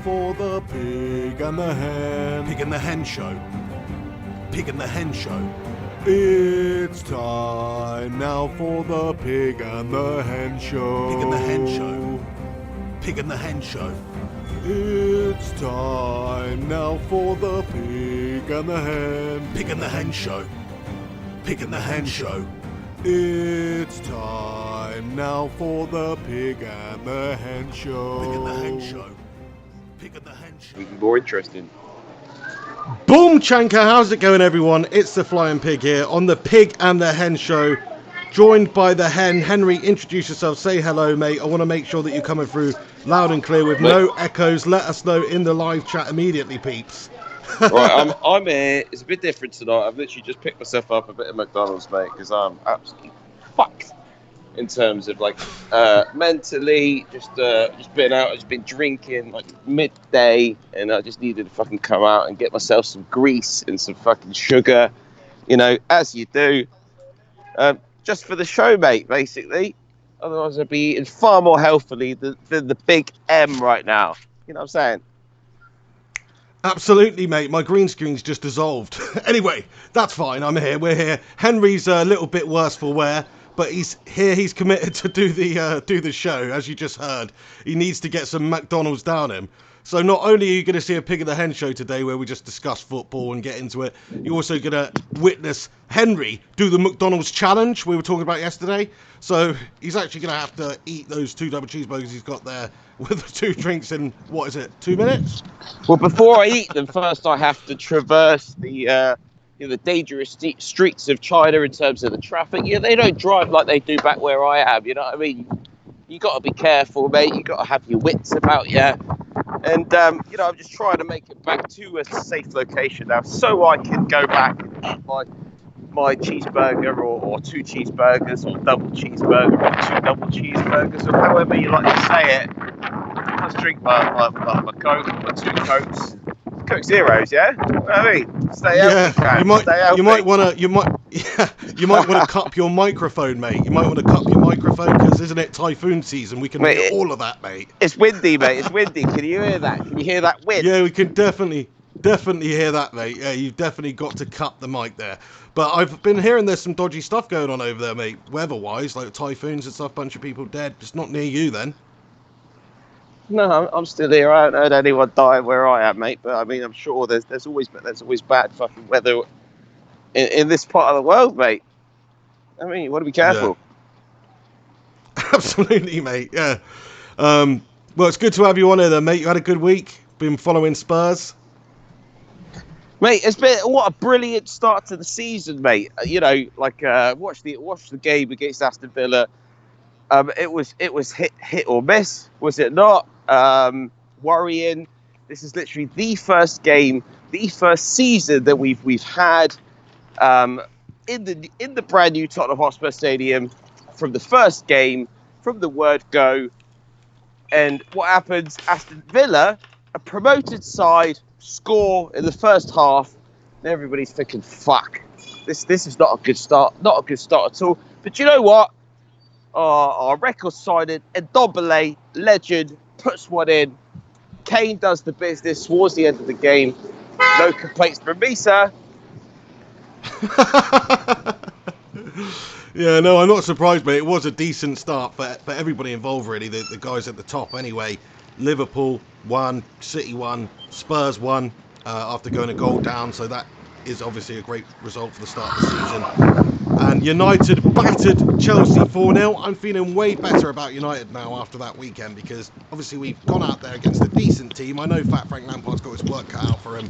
for the Pig and the Hen. Pig and the Hen Show. Pig and the Hen Show. It's time now for the Pig and the Hen Show. Pig and the Hen Show. Pig and the Hen Show. It's time now for the Pig and the Hen. Pig and the Hen Show. Pig and the Hen Show. It's time now for the Pig and the Hen Show. Pig and the Hen Show. Pig and the Hen Show. Even more interesting. Boom Chanka, how's it going everyone? It's the Flying Pig here on the Pig and the Hen Show, joined by the Hen. Henry, introduce yourself, say hello mate. I want to make sure that you're coming through loud and clear with no echoes. Let us know in the live chat immediately, peeps. Right, I'm here. It's a bit different tonight. I've literally just picked myself up a bit of McDonald's, mate, because I'm absolutely fucked in terms of like mentally. Just been out. Just been drinking like midday, and I just needed to fucking come out and get myself some grease and some fucking sugar, you know, as you do, just for the show, mate. Basically, otherwise I'd be eating far more healthily than the big M right now. You know what I'm saying? Absolutely, mate. My green screen's just dissolved. Anyway, that's fine. I'm here. We're here. Henry's a little bit worse for wear, but he's here. He's committed to do the show, as you just heard. He needs to get some McDonald's down him. So not only are you going to see a Pig of the Hen show today, where we just discuss football and get into it, you're also going to witness Henry do the McDonald's challenge we were talking about yesterday. So he's actually going to have to eat those 2 double cheeseburgers he's got there with the 2 drinks in, what is it, 2 minutes? Well, before I eat them, first I have to traverse the dangerous streets of China in terms of the traffic. Yeah, they don't drive like they do back where I am. You know what I mean? You got to be careful, mate. You got to have your wits about you. And I'm just trying to make it back to a safe location now, so I can go back and eat my cheeseburger or 2 cheeseburgers or double cheeseburger or 2 double cheeseburgers or however you like to say it. Let's drink my Coke, my 2 Cokes. Coke Zeros, yeah? You know what I mean? Stay healthy, yeah, you might want to cup your microphone, mate. You might want to cup your microphone because isn't it typhoon season? We can hear all of that, mate. It's windy, mate. It's windy. Can you hear that? Can you hear that wind? Yeah, we can definitely hear that, mate. Yeah, you've definitely got to cup the mic there. But I've been hearing there's some dodgy stuff going on over there, mate. Weather-wise, like typhoons and stuff. Bunch of people dead. It's not near you, then. No, I'm still here. I haven't heard anyone die where I am, mate. But I mean, I'm sure there's always bad fucking weather in this part of the world, mate. I mean, you want to be careful. Yeah. Absolutely, mate. Yeah. Well, it's good to have you on here, then, mate. You had a good week. Been following Spurs. Mate, it's been what a brilliant start to the season, mate. Watch the game against Aston Villa. It was hit or miss, was it not? Worrying. This is literally the first game, the first season that we've had in the brand new Tottenham Hotspur Stadium from the first game, from the word go. And what happens? Aston Villa, a promoted side, score in the first half, and everybody's thinking, "Fuck, this is not a good start, not a good start at all." But you know what? Our record signing, Ndombele, legend, puts one in. Kane does the business towards the end of the game. No complaints from me, sir. Yeah, no, I'm not surprised, mate. It was a decent start for everybody involved, really. The guys at the top, anyway. Liverpool won, City won, Spurs won after going a goal down. So that is obviously a great result for the start of the season. And United battered Chelsea 4-0. I'm feeling way better about United now after that weekend because obviously we've gone out there against a decent team. I know Fat Frank Lampard's got his work cut out for him.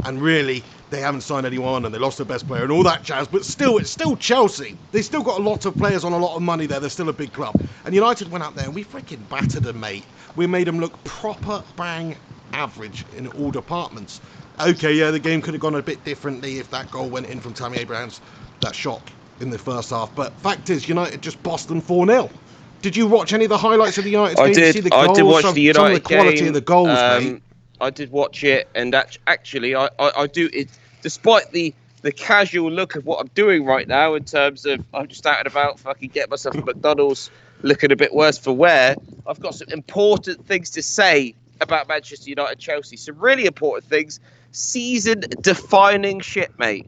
And really, they haven't signed anyone and they lost their best player and all that jazz. But still, it's still Chelsea. They've still got a lot of players on a lot of money there. They're still a big club. And United went out there and we freaking battered them, mate. We made them look proper bang average in all departments. Okay, yeah, the game could have gone a bit differently if that goal went in from Tammy Abrahams, that shot in the first half. But fact is, United just bossed them 4-0. Did you watch any of the highlights of the United game? I did. See the goals, I did watch the United some of the quality game. of the goals, mate. I did watch it, and actually, I do it. Despite the casual look of what I'm doing right now, in terms of I'm just out and about, fucking get myself a McDonald's, looking a bit worse for wear. I've got some important things to say about Manchester United, Chelsea. Some really important things. Season-defining shit, mate.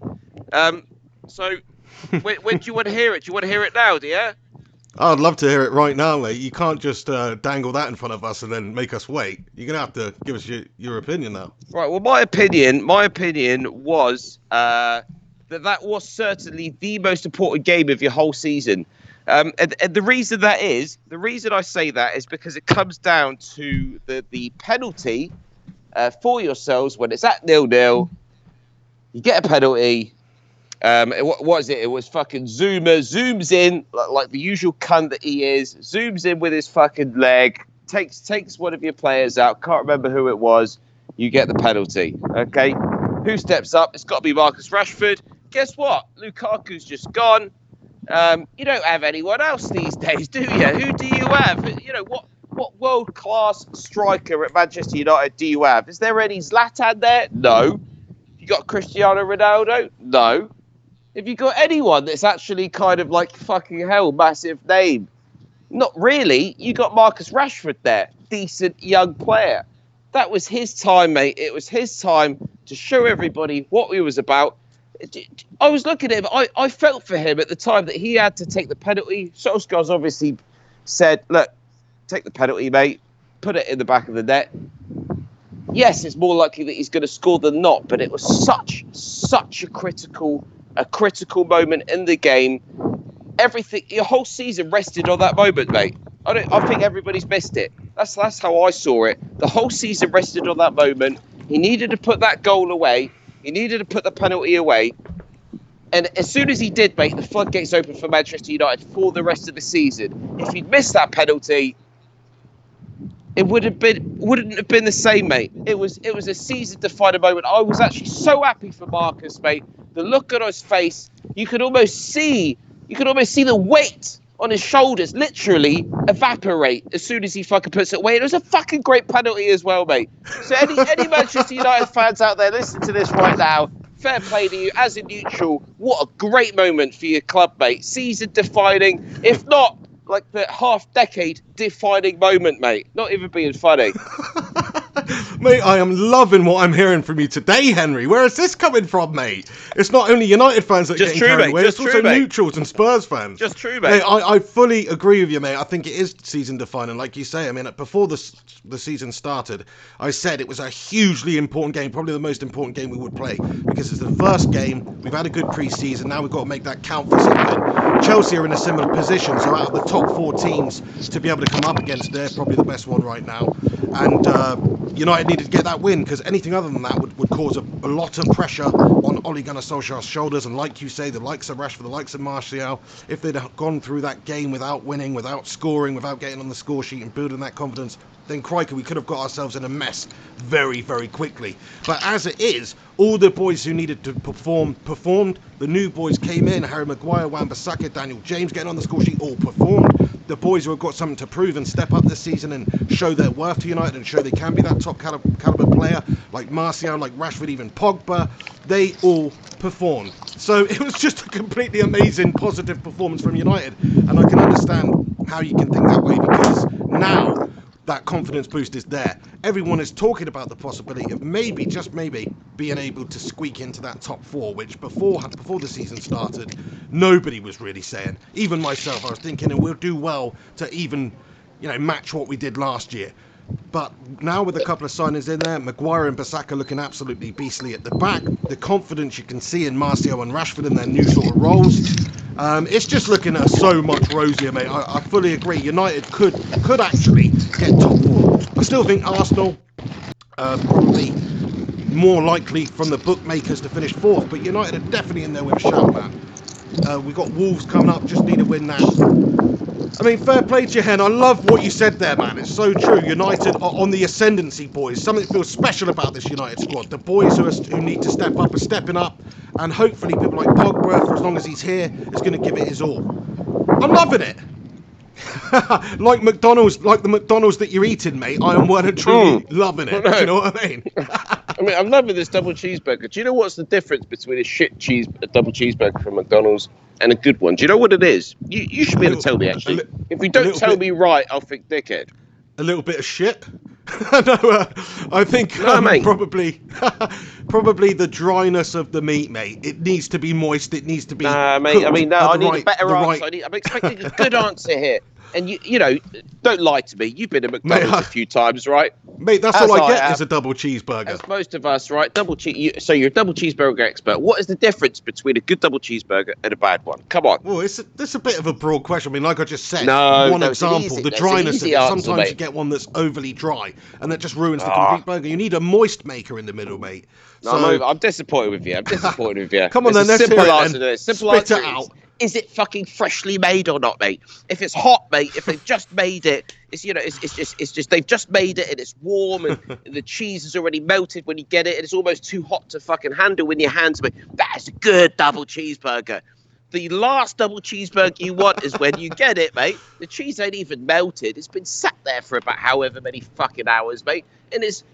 So, when do you want to hear it? Do you want to hear it now, do you? I'd love to hear it right now, mate. You can't just dangle that in front of us and then make us wait. You're going to have to give us your opinion now. Right, well, my opinion was that was certainly the most important game of your whole season. And the reason I say that is because it comes down to the penalty for yourselves when it's at 0-0. You get a penalty. What was it? It was fucking zooms in like the usual cunt that he is. Zooms in with his fucking leg. Takes one of your players out. Can't remember who it was. You get the penalty. Okay. Who steps up? It's got to be Marcus Rushford. Guess what? Lukaku's just gone. You don't have anyone else these days, do you? Who do you have? You know what world-class striker at Manchester United do you have? Is there any Zlatan there? No. You got Cristiano Ronaldo? No. Have you got anyone that's actually kind of like fucking hell, massive name? Not really. You got Marcus Rashford there. Decent young player. That was his time, mate. It was his time to show everybody what he was about. I was looking at him. I felt for him at the time that he had to take the penalty. Solskjaer's obviously said, look, take the penalty, mate. Put it in the back of the net. Yes, it's more likely that he's going to score than not, but it was such a critical moment in the game. Everything, your whole season rested on that moment, mate. I think everybody's missed it. That's how I saw it. The whole season rested on that moment. He needed to put that goal away. He needed to put the penalty away. And as soon as he did, mate, the floodgates opened for Manchester United for the rest of the season. If he'd missed that penalty, it wouldn't have been the same, mate. It was a season-defining moment. I was actually so happy for Marcus, mate. The look on his face, you could almost see the weight on his shoulders literally evaporate as soon as he fucking puts it away. It was a fucking great penalty as well, mate. So any Manchester United fans out there, listen to this right now. Fair play to you. As a neutral, what a great moment for your club, mate. Season-defining, if not like the half-decade defining moment, mate. Not even being funny. Mate, I am loving what I'm hearing from you today, Henry. Where is this coming from, mate? It's not only United fans that are getting carried away, it's also neutrals and Spurs fans. Just true, mate. I fully agree with you, mate. I think it is season-defining, like you say. I mean, before the season started, I said it was a hugely important game, probably the most important game we would play, because it's the first game. We've had a good pre-season. Now we've got to make that count for something. Chelsea are in a similar position, so out of the top 4 teams to be able to come up against, they're probably the best one right now. And United needed to get that win, because anything other than that would cause a lot of pressure on Ole Gunnar Solskjaer's shoulders. And like you say, the likes of Rashford, the likes of Martial, if they'd gone through that game without winning, without scoring, without getting on the score sheet and building that confidence, then crikey, we could have got ourselves in a mess very, very quickly. But as it is, all the boys who needed to performed. The new boys came in. Harry Maguire, Wan-Bissaka, Daniel James getting on the score sheet all performed. The boys who have got something to prove and step up this season and show their worth to United and show they can be that top caliber player, like Martial, like Rashford, even Pogba, they all performed. So it was just a completely amazing, positive performance from United. And I can understand how you can think that way, because now that confidence boost is there. Everyone is talking about the possibility of maybe, just maybe, being able to squeak into that top 4, which before the season started, nobody was really saying. Even myself, I was thinking, and we'll do well to even, match what we did last year. But now with a couple of signings in there, Mcguire and Bissaka looking absolutely beastly at the back. The confidence you can see in Martial and Rashford in their new sort of roles. It's just looking at so much rosier, mate. I fully agree. United could actually get top 4. I still think Arsenal probably more likely from the bookmakers to finish 4th, but United are definitely in there with a shout, man. We've got Wolves coming up, just need to win that. I mean, fair play to you, Hen. I love what you said there, man. It's so true. United are on the ascendancy, boys. Something feels special about this United squad. The boys who need to step up are stepping up, and hopefully people like Pogba, for as long as he's here, is going to give it his all. I'm loving it. like the McDonald's that you're eating, mate. I am well and truly loving it. Do you know what I mean? I mean, I'm loving this double cheeseburger. Do you know what's the difference between a double cheeseburger from McDonald's and a good one? Do you know what it is? You should be able to tell me, actually. If you don't tell me right, I'll think dickhead. A little bit of shit. No, I think No, mate. probably the dryness of the meat, mate. It needs to be moist. It needs to be. Mate. I mean, no. I need a right, better answer. I'm expecting a good answer here. And you know, don't lie to me. You've been to McDonald's a few times, right? Mate, that's all I get is a double cheeseburger. As most of us, right? So you're a double cheeseburger expert. What is the difference between a good double cheeseburger and a bad one? Come on. Well, it's a bit of a broad question. I mean, like I just said, one example, the dryness of it. Sometimes you get one that's overly dry, and that just ruins the complete burger. You need a moist maker in the middle, mate. No, I'm disappointed with you. Come on, then, let's hear it then. Simple Spit answer it out. Is it fucking freshly made or not, mate? If it's hot, mate, if they've just made it, it's just they've just made it and it's warm and the cheese is already melted when you get it and it's almost too hot to fucking handle in your hands, mate. That's a good double cheeseburger. The last double cheeseburger you want is when you get it, mate. The cheese ain't even melted. It's been sat there for about however many fucking hours, mate. And it's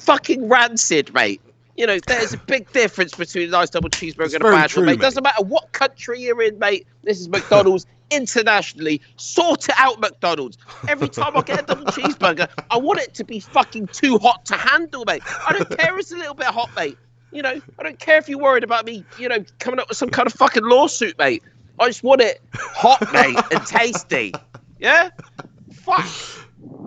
fucking rancid, mate. You know, there's a big difference between a nice double cheeseburger and a bad one, mate. Doesn't matter what country you're in, mate. This is McDonald's internationally. Sort it out, McDonald's. Every time I get a double cheeseburger, I want it to be fucking too hot to handle, mate. I don't care if it's a little bit hot, mate. You know, I don't care if you're worried about me, coming up with some kind of fucking lawsuit, mate. I just want it hot, mate, and tasty. Yeah? Fuck.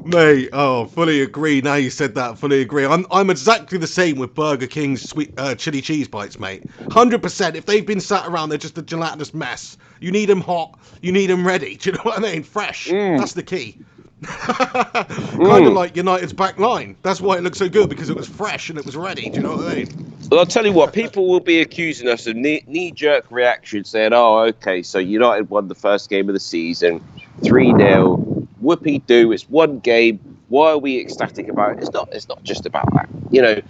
Mate, fully agree. Now you said that, fully agree. I'm exactly the same with Burger King's sweet chili cheese bites, mate. 100%. If they've been sat around, they're just a gelatinous mess. You need them hot. You need them ready. Do you know what I mean? Fresh. That's the key. Kind of like United's back line. That's why it looked so good, because it was fresh and it was ready. Do you know what I mean? Well, I'll tell you what. People will be accusing us of knee-jerk reaction, saying, "Oh, okay, so United won the first game of the season, 3-0. Whoopie-doo, it's one game. Why are we ecstatic about it?" It's not just about that. You know,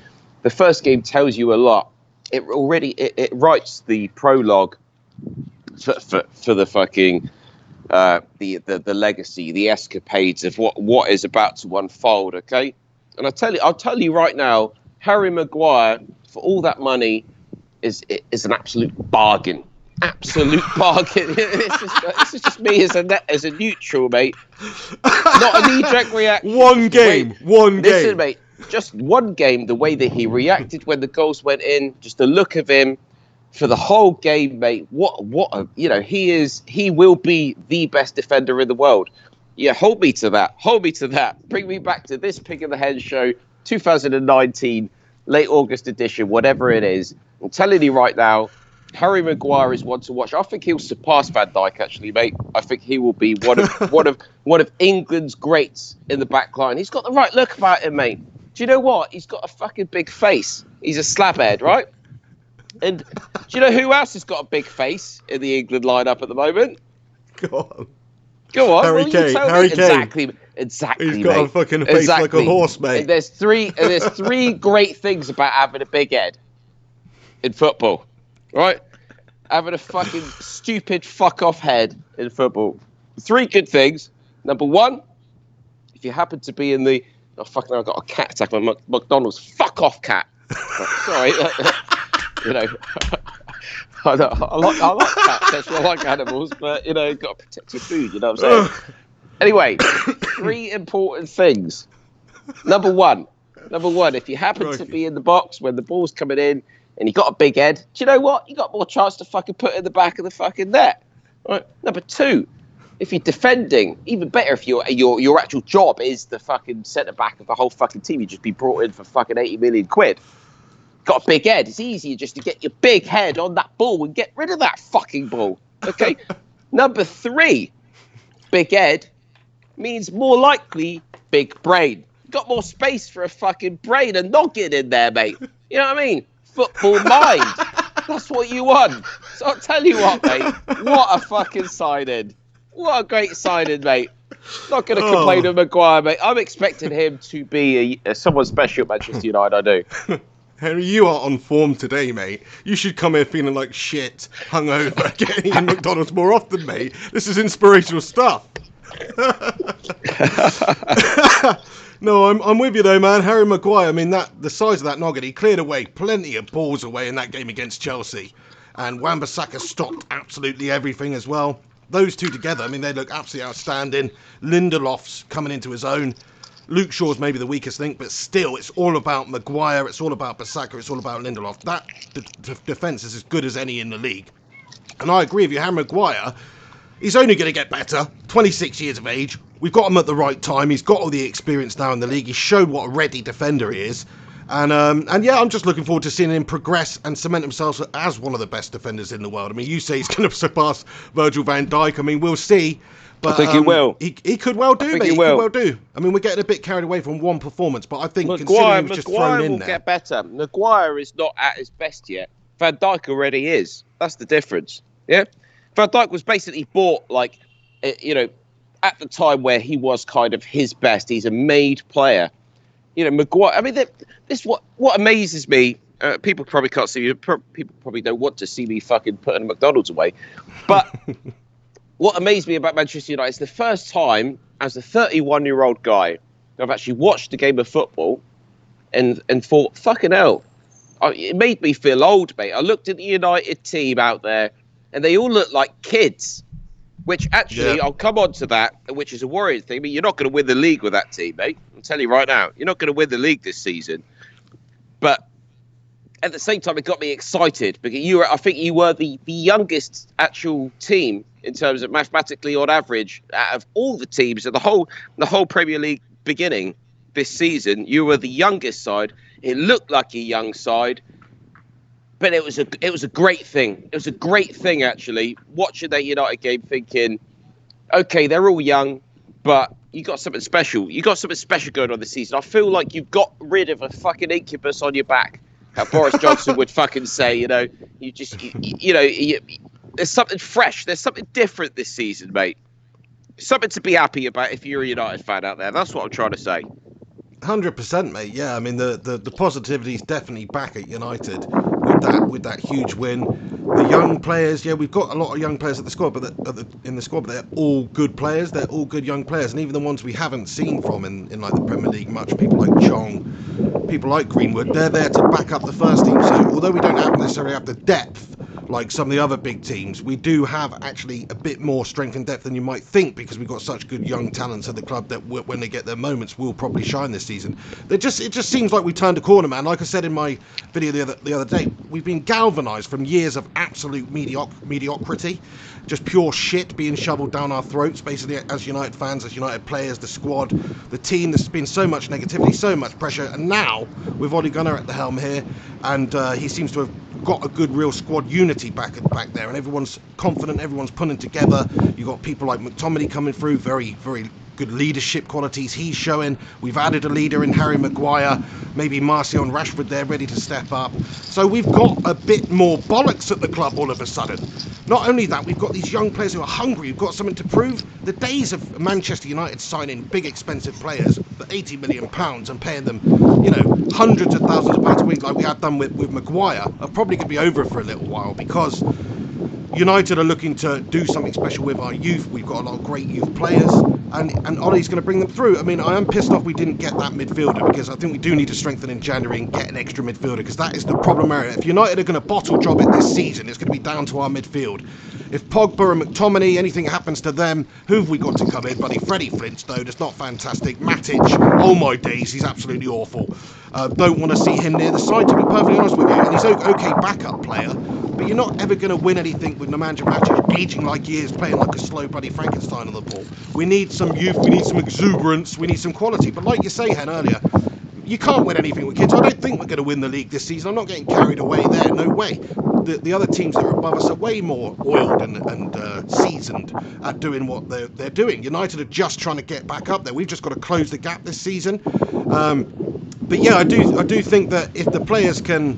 the first game tells you a lot. It writes the prologue for the fucking the legacy, the escapades of what is about to unfold. Okay, and I'll tell you right now, Harry Maguire, for all that money, is an absolute bargain. Absolute bargain. This is just me as a neutral, mate. Not a knee-jerk reaction. One game. Listen, mate. Just one game. The way that he reacted when the goals went in, just the look of him for the whole game, mate. He will be the best defender in the world. Yeah, hold me to that. Bring me back to this Pig in the Hen show, 2019, late August edition, whatever it is. I'm telling you right now, Harry Maguire is one to watch. I think he'll surpass Van Dijk, actually, mate. I think he will be one of England's greats in the back line. He's got the right look about him, mate. Do you know what? He's got a fucking big face. He's a slabhead, right? And do you know who else has got a big face in the England lineup at the moment? Go on. Harry Kane. Harry Kane. Exactly. He's got a fucking face like a horse, mate. And there's three great things about having a big head in football. Right? Having a fucking stupid fuck off head in football. 3 good things. Number 1, if you happen to be in the... Oh, fucking I've got a cat attack on McDonald's. Fuck off, cat. Sorry. I like cats, actually. I like animals, but, you've got to protect your food, you know what I'm saying? Anyway, 3 important things. Number one, if you happen to be in the box when the ball's coming in, and you got a big head, do you know what? You got more chance to fucking put it in the back of the fucking net. Right? Number 2, if you're defending, even better if your actual job is the fucking centre back of the whole fucking team. You just be brought in for fucking 80 million quid. Got a big head. It's easier just to get your big head on that ball and get rid of that fucking ball. Okay. Number 3, big head means more likely big brain. Got more space for a fucking brain and noggin in there, mate. You know what I mean? Football mind. That's what you want. So I'll tell you what, mate. What a fucking signing. What a great signing, mate. Not going to complain of Mcguire, mate. I'm expecting him to be someone special at Manchester United, I do. Henry, you are on form today, mate. You should come here feeling like shit, hungover, getting in McDonald's more often, mate. This is inspirational stuff. No, I'm with you though, man. Harry Maguire, I mean, the size of that noggin, he cleared away plenty of balls away in that game against Chelsea. And Wan-Bissaka stopped absolutely everything as well. Those two together, I mean, they look absolutely outstanding. Lindelof's coming into his own. Luke Shaw's maybe the weakest link, but still, it's all about Maguire, it's all about Bissaka, it's all about Lindelof. That defence is as good as any in the league. And I agree with you, Harry Maguire, he's only going to get better. 26 years of age. We've got him at the right time. He's got all the experience now in the league. He's showed what a ready defender he is. And yeah, I'm just looking forward to seeing him progress and cement himself as one of the best defenders in the world. I mean, you say he's going to surpass Virgil van Dijk. I mean, we'll see. But I think he will. He could well do, mate. He could well do. I mean, we're getting a bit carried away from one performance, but I think considering he was just thrown in there. Maguire will get better. Maguire is not at his best yet. Van Dijk already is. That's the difference. Yeah? Van Dijk was basically bought, like, you know, at the time where he was kind of his best. He's a made player. You know, Maguire, I mean, this what amazes me. People probably can't see me. People probably don't want to see me fucking putting McDonald's away. But what amazed me about Manchester United is the first time as a 31-year-old guy I've actually watched a game of football and thought, fucking hell, it made me feel old, mate. I looked at the United team out there and they all look like kids, which actually, I'll come on to that, which is a worrying thing. I mean, you're not going to win the league with that team, mate. I'm telling you right now, you're not going to win the league this season. But at the same time, it got me excited because I think you were the youngest actual team in terms of mathematically on average out of all the teams in the whole Premier League beginning this season. You were the youngest side. It looked like a young side, but it was a great thing. It was a great thing actually watching that United game, thinking, okay, they're all young, but you got something special. You got something special going on this season. I feel like you've got rid of a fucking incubus on your back. How Boris Johnson would fucking say, you know, there's something fresh. There's something different this season, mate. Something to be happy about if you're a United fan out there. That's what I'm trying to say. 100%, mate. Yeah, I mean the positivity is definitely back at United with that huge win. The young players, yeah, we've got a lot of young players at the squad, but they're all good players. They're all good young players, and even the ones we haven't seen from in like the Premier League much, people like Chong, people like Greenwood, they're there to back up the first team. So although we don't necessarily have the depth like some of the other big teams, we do have actually a bit more strength and depth than you might think because we've got such good young talents at the club that when they get their moments will probably shine this season. It just seems like we turned a corner, man. Like I said in my video the other day, we've been galvanised from years of absolute mediocrity, just pure shit being shoveled down our throats, basically, as United fans, as United players, the squad, the team. There's been so much negativity, so much pressure, and now with Ole Gunnar at the helm here, and he seems to have got a good real squad unity back there, and everyone's confident, everyone's pulling together. You've got people like McTominay coming through, very, very good leadership qualities he's showing. We've added a leader in Harry Maguire, maybe Martial and Rushford there ready to step up. So we've got a bit more bollocks at the club all of a sudden. Not only that, we've got these young players who are hungry, who've got something to prove. The days of Manchester United signing big expensive players for £80 million and paying them, you know, hundreds of thousands of pounds a week like we had done with Maguire are probably going to be over for a little while, because United are looking to do something special with our youth. We've got a lot of great youth players, and Ollie's going to bring them through. I mean, I am pissed off we didn't get that midfielder, because I think we do need to strengthen in January and get an extra midfielder, because that is the problem area. If United are going to bottle job it this season, it's going to be down to our midfield. If Pogba and McTominay, anything happens to them, who have we got to come in? Buddy, Freddie Flintstone is not fantastic. Matic, oh my days, he's absolutely awful. Don't want to see him near the side, to be perfectly honest with you. And he's an okay backup player, but you're not ever going to win anything with Nemanja Matic aging like he is, playing like a slow bloody Frankenstein on the ball. We need some youth, we need some exuberance, we need some quality. But like you say, Hen, earlier, you can't win anything with kids. I don't think we're going to win the league this season. I'm not getting carried away there, no way. The other teams that are above us are way more oiled and seasoned at doing what they're doing. United are just trying to get back up there. We've just got to close the gap this season. But yeah, I do think that if the players can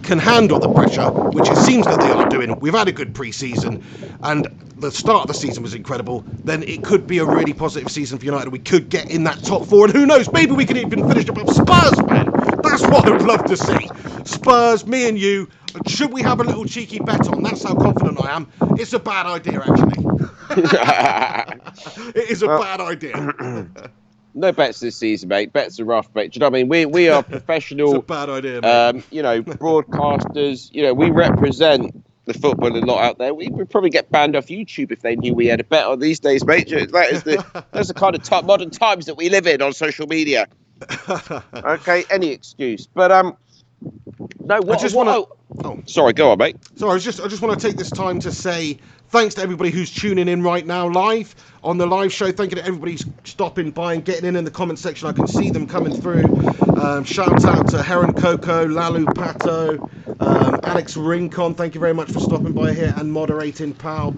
handle the pressure, which it seems that they are doing, we've had a good pre-season, and the start of the season was incredible, then it could be a really positive season for United. We could get in that top four, and who knows, maybe we could even finish above Spurs, man. That's what I'd love to see. Spurs, me and you. Should we have a little cheeky bet on? That's how confident I am. It's a bad idea, actually. It is a bad idea. No bets this season, mate. Bets are rough, mate. Do you know what I mean? We are professional. It's a bad idea, mate. You know, broadcasters. You know, we represent the footballing lot out there, we would probably get banned off YouTube if they knew we had a bet on these days, mate. That's the kind of modern times that we live in on social media. Okay, any excuse, but no. Sorry, go on, mate. So I just want to take this time to say thanks to everybody who's tuning in right now live on the live show. Thank you to everybody who's stopping by and getting in the comment section. I can see them coming through. Shout out to Heron Coco, Lalu Pato, Alex Rincon. Thank you very much for stopping by here and moderating, pal.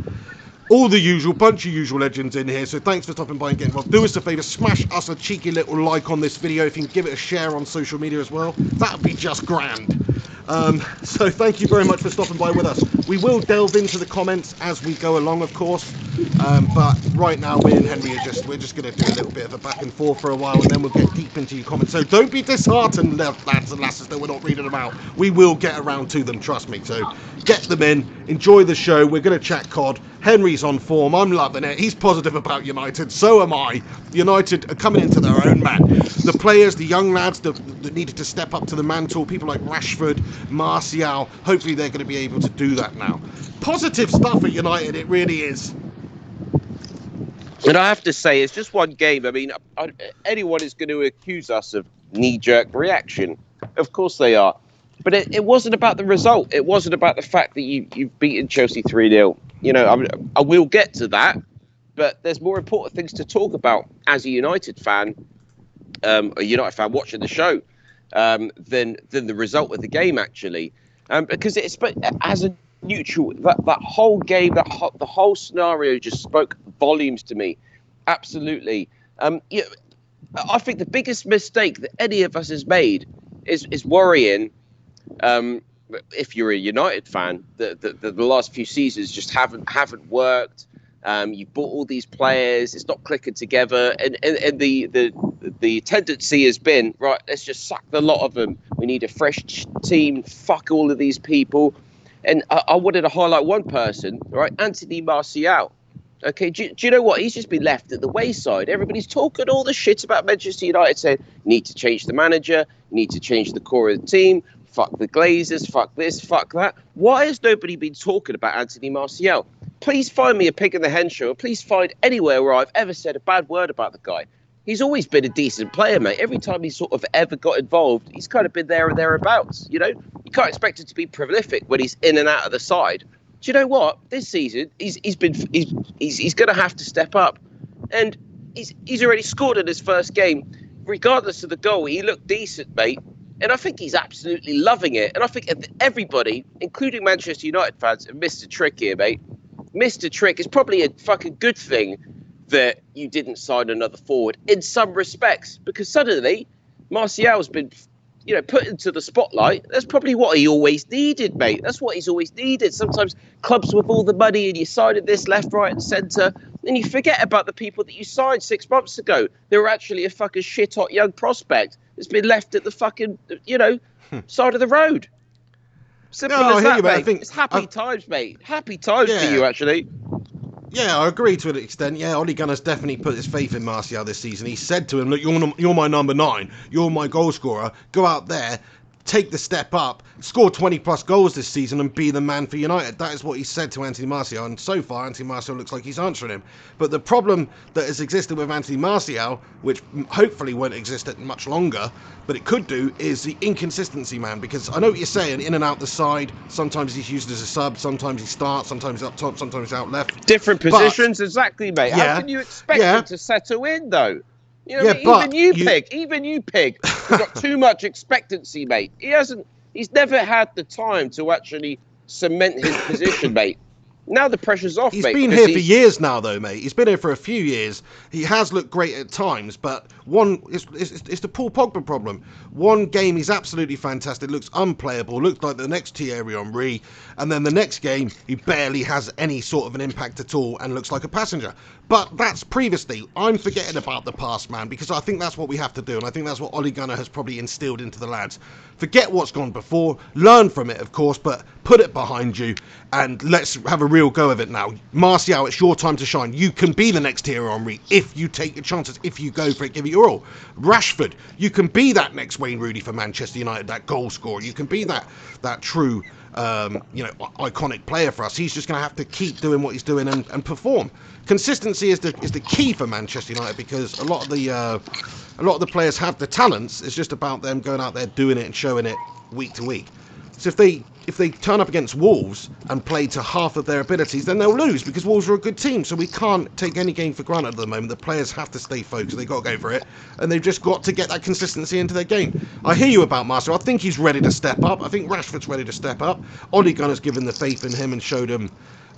All the usual, bunch of usual legends in here, so thanks for stopping by and getting involved. Do us a favour, smash us a cheeky little like on this video. If you can give it a share on social media as well, that would be just grand. So thank you very much for stopping by with us. We will delve into the comments as we go along, of course, but right now me and Henry we're just going to do a little bit of a back and forth for a while, and then we'll get deep into your comments. So don't be disheartened, lads and lasses, that we're not reading them out. We will get around to them, trust me. So get them in, enjoy the show. We're going to chat COD. Henry's on form. I'm loving it. He's positive about United. So am I. United are coming into their own, man. The players, the young lads that needed to step up to the mantle, people like Rushford, Martial, hopefully they're going to be able to do that now. Positive stuff at United, it really is. And I have to say, it's just one game. I mean, anyone is going to accuse us of knee-jerk reaction. Of course they are. But it wasn't about the result. It wasn't about the fact that you've beaten Chelsea 3-0. You know, I will get to that, but there's more important things to talk about as a United fan, watching the show, than the result of the game, actually. Because as a neutral, that whole game, the whole scenario just spoke volumes to me. Absolutely. I think the biggest mistake that any of us has made is worrying. If you're a United fan, the last few seasons just haven't worked. You've bought all these players, it's not clicking together, and the tendency has been, right, let's just sack the lot of them. We need a fresh team. Fuck all of these people. And I wanted to highlight one person, right? Anthony Martial. Okay, do you know what? He's just been left at the wayside. Everybody's talking all the shit about Manchester United, saying you need to change the manager, you need to change the core of the team. Fuck the Glazers, fuck this, fuck that. Why has nobody been talking about Anthony Martial? Please find me a pig in the hen show. Please find anywhere where I've ever said a bad word about the guy. He's always been a decent player, mate. Every time he's sort of ever got involved, he's kind of been there or thereabouts. You know, you can't expect him to be prolific when he's in and out of the side. Do you know what? This season, he's going to have to step up, and he's already scored in his first game. Regardless of the goal, he looked decent, mate. And I think he's absolutely loving it. And I think everybody, including Manchester United fans, have missed a trick here, mate. Missed a trick. It's probably a fucking good thing that you didn't sign another forward in some respects, because suddenly Martial's been, put into the spotlight. That's probably what he always needed, mate. That's what he's always needed. Sometimes clubs with all the money and you sign this left, right and centre, and you forget about the people that you signed 6 months ago. They were actually a fucking shit hot young prospect. It's been left at the fucking, side of the road. Simple as that, mate. It's happy times, mate. Happy times for you, actually. Yeah, I agree to an extent. Yeah, Ole Gunnar's definitely put his faith in Martial this season. He said to him, look, you're my number 9. You're my goal scorer. Go out there, take the step up, score 20-plus goals this season and be the man for United. That is what he said to Anthony Martial, and so far Anthony Martial looks like he's answering him. But the problem that has existed with Anthony Martial, which hopefully won't exist much longer, but it could do, is the inconsistency, man. Because I know what you're saying, in and out the side, sometimes he's used as a sub, sometimes he starts, sometimes he's up top, sometimes he's out left. Different positions, exactly, mate. Yeah, how can you expect him to settle in, though? Even you, pig, you've got too much expectancy, mate. He's never had the time to actually cement his position, mate. Now the pressure's off, He's mate. He's been here for years now, though, mate. He's been here for a few years. He has looked great at times, but it's the Paul Pogba problem. One game he's absolutely fantastic, looks unplayable, looks like the next Thierry Henry, and then the next game he barely has any sort of an impact at all and looks like a passenger. But that's previously. I'm forgetting about the past, man, because I think that's what we have to do, and I think that's what Ole Gunnar has probably instilled into the lads. Forget what's gone before, learn from it, of course, but put it behind you, and let's have a real go of it now. Martial, it's your time to shine. You can be the next Thierry Henry if you take your chances, if you go for it, give it your all. Rashford, you can be that next Wayne Rooney for Manchester United, that goal scorer. You can be that true, iconic player for us. He's just going to have to keep doing what he's doing and perform. Consistency is the key for Manchester United, because a lot of the players have the talents. It's just about them going out there doing it and showing it week to week. So if they turn up against Wolves and play to half of their abilities, then they'll lose, because Wolves are a good team. So we can't take any game for granted at the moment. The players have to stay focused. They've got to go for it, and they've just got to get that consistency into their game. I hear you about Martial. I think he's ready to step up. I think Rashford's ready to step up. Ole Gunnar's given the faith in him and showed him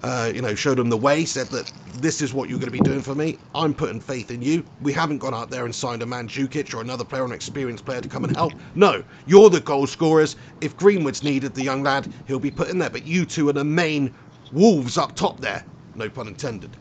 the way, said that this is what you're going to be doing for me. I'm putting faith in you. We haven't gone out there and signed a Mandzukic or another player, an experienced player to come and help. No, you're the goal scorers. If Greenwood's needed, the young lad, he'll be put in there. But you two are the main Wolves up top there. No pun intended.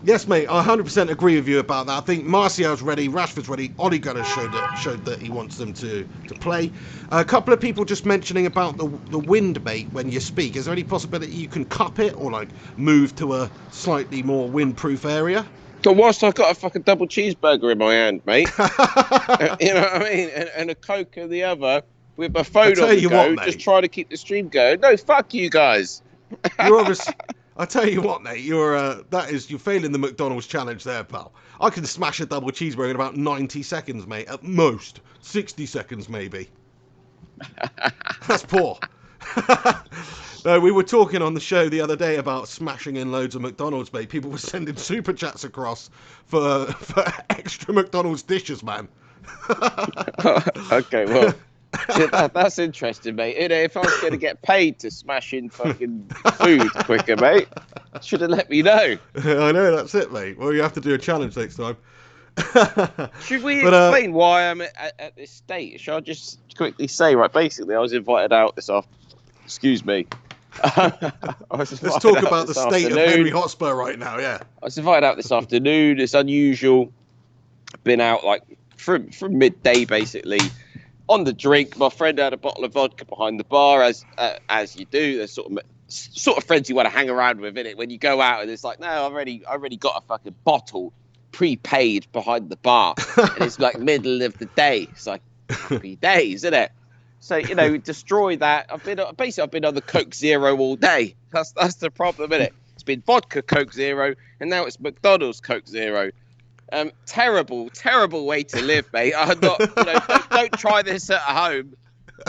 Yes, mate, I 100% agree with you about that. I think Martial's ready, Rashford's ready. Ole Gunnar showed that he wants them to play. A couple of people just mentioning about the wind, mate, when you speak. Is there any possibility you can cup it or like move to a slightly more windproof area? So whilst I've got a fucking double cheeseburger in my hand, mate, you know what I mean, and a Coke in the other, with my phone on the go, just trying to keep the stream going. No, fuck you guys. You're obviously... I tell you what, mate, you're failing the McDonald's challenge there, pal. I can smash a double cheeseburger in about 90 seconds, mate. At most, 60 seconds, maybe. That's poor. No, we were talking on the show the other day about smashing in loads of McDonald's, mate. People were sending super chats across for extra McDonald's dishes, man. Okay, well... that's interesting, mate. You know, if I was going to get paid to smash in fucking food quicker, mate, should have let me know. I know, that's it, mate. Well, you have to do a challenge next time. Should we explain why I'm at this state? Shall I just quickly say, right, basically, I was invited out this afternoon. Excuse me. Let's talk about the state of Henry Hotspur right now, yeah. I was invited out this afternoon. It's unusual. Been out, like, from midday, basically. On the drink, my friend had a bottle of vodka behind the bar, as you do. There's sort of friends you want to hang around with, innit? When you go out and it's like, no, I already got a fucking bottle prepaid behind the bar, and it's like middle of the day. It's like happy days, isn't it? So you know, destroy that. I've been on the Coke Zero all day. That's the problem, innit? It's been vodka Coke Zero, and now it's McDonald's Coke Zero. Terrible way to live, mate. I'm not, don't try this at home.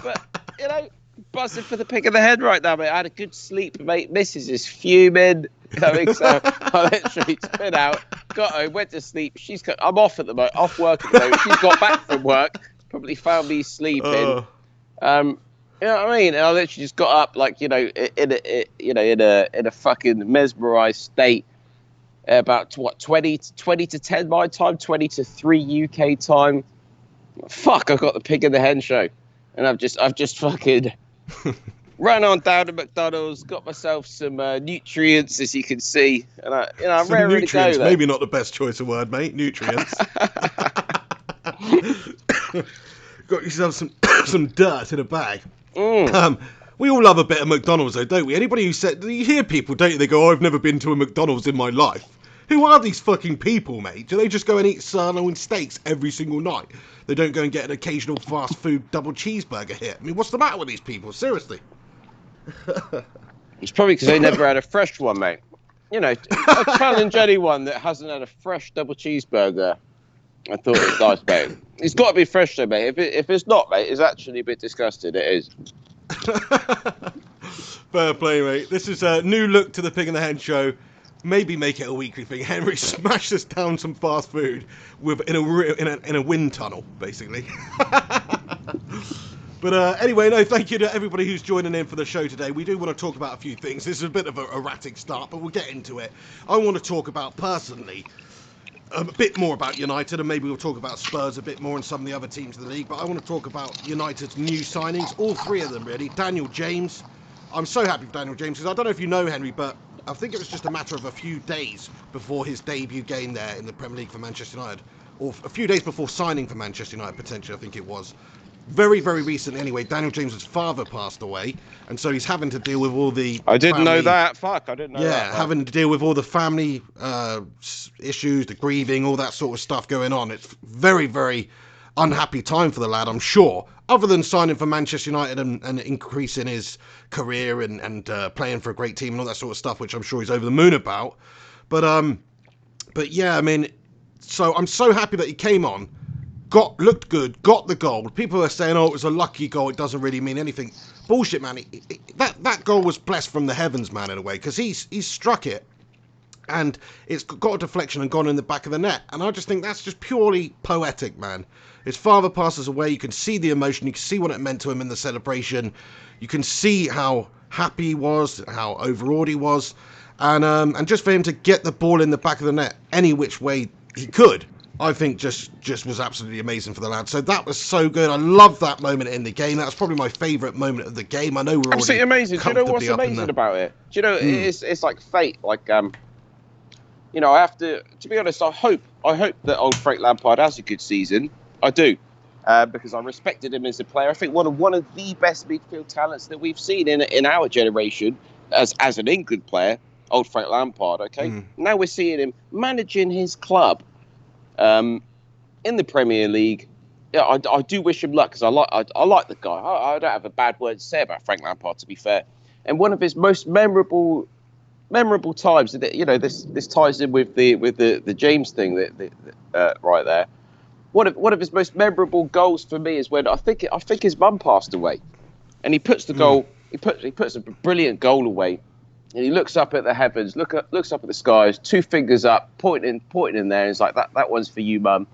But, buzzing for the pick of the head right now, mate. I had a good sleep, mate. Mrs. is fuming. I think so. I literally been out, got home, went to sleep. I'm off at the moment, off work at the moment. She's got back from work, probably found me sleeping. You know what I mean? And I literally just got up, like, in a fucking mesmerized state. About 20 to 10 my time, 20 to 3 UK time. Fuck, I got the pig in the hen show, and I've just fucking ran on down to McDonald's, got myself some nutrients, as you can see, and I'm ready to go. There. Maybe not the best choice of word, mate. Nutrients. Got yourself some dirt in a bag. We all love a bit of McDonald's, though, don't we? Anybody who said, you hear people, don't you? They go, I've never been to a McDonald's in my life. Who are these fucking people, mate? Do they just go and eat sirloin steaks every single night? They don't go and get an occasional fast food double cheeseburger hit. I mean, what's the matter with these people? Seriously. It's probably because they never had a fresh one, mate. I challenge anyone that hasn't had a fresh double cheeseburger. I thought it was nice, mate. It's got to be fresh, though, mate. If it's not, mate, it's actually a bit disgusting. It is. Fair play, mate. This is a new look to the Pig in the Hen show. Maybe make it a weekly thing. Henry smashes down some fast food in a wind tunnel, basically. But anyway, no, thank you to everybody who's joining in for the show today. We do want to talk about a few things. This is a bit of an erratic start, but we'll get into it. I want to talk about, personally, a bit more about United, and maybe we'll talk about Spurs a bit more and some of the other teams in the league, but I want to talk about United's new signings, all three of them, really. Daniel James. I'm so happy for Daniel James, because I don't know if you know, Henry, but I think it was just a matter of a few days before his debut game there in the Premier League for Manchester United, or a few days before signing for Manchester United, potentially, I think it was. very, very recently anyway, Daniel James's father passed away, and so he's having to deal with all the I didn't know family- that. Fuck, I didn't know that. Yeah, having to deal with all the family issues, the grieving, all that sort of stuff going on. It's very, very unhappy time for the lad, I'm sure. Other than signing for Manchester United and increasing his career and playing for a great team and all that sort of stuff, which I'm sure he's over the moon about. But yeah, I mean, so I'm so happy that he came on, looked good, got the goal. People are saying, oh, it was a lucky goal, it doesn't really mean anything. Bullshit, man. That goal was blessed from the heavens, man, in a way, because he's struck it and it's got a deflection and gone in the back of the net. And I just think that's just purely poetic, man. His father passes away. You can see the emotion. You can see what it meant to him in the celebration. You can see how happy he was, how overawed he was. And just for him to get the ball in the back of the net any which way he could, I think just was absolutely amazing for the lad. So that was so good. I love that moment in the game. That was probably my favourite moment of the game. I know we're absolutely amazing. Do you know what's amazing about it? Do you know it's like fate. Like you know, I have to be honest. I hope that old Frank Lampard has a good season. I do, because I respected him as a player. I think one of the best midfield talents that we've seen in our generation as an England player. Old Frank Lampard. Okay, now we're seeing him managing his club. In the Premier League, yeah, I do wish him luck because I like the guy. I don't have a bad word to say about Frank Lampard, to be fair. And one of his most memorable times, you know, this ties in with the James thing that right there. One of his most memorable goals for me is when I think his mum passed away, and he puts the goal. He puts a brilliant goal away. And he looks up at the heavens, looks up at the skies, 2 fingers up, pointing in there. And he's like, that one's for you, Mum.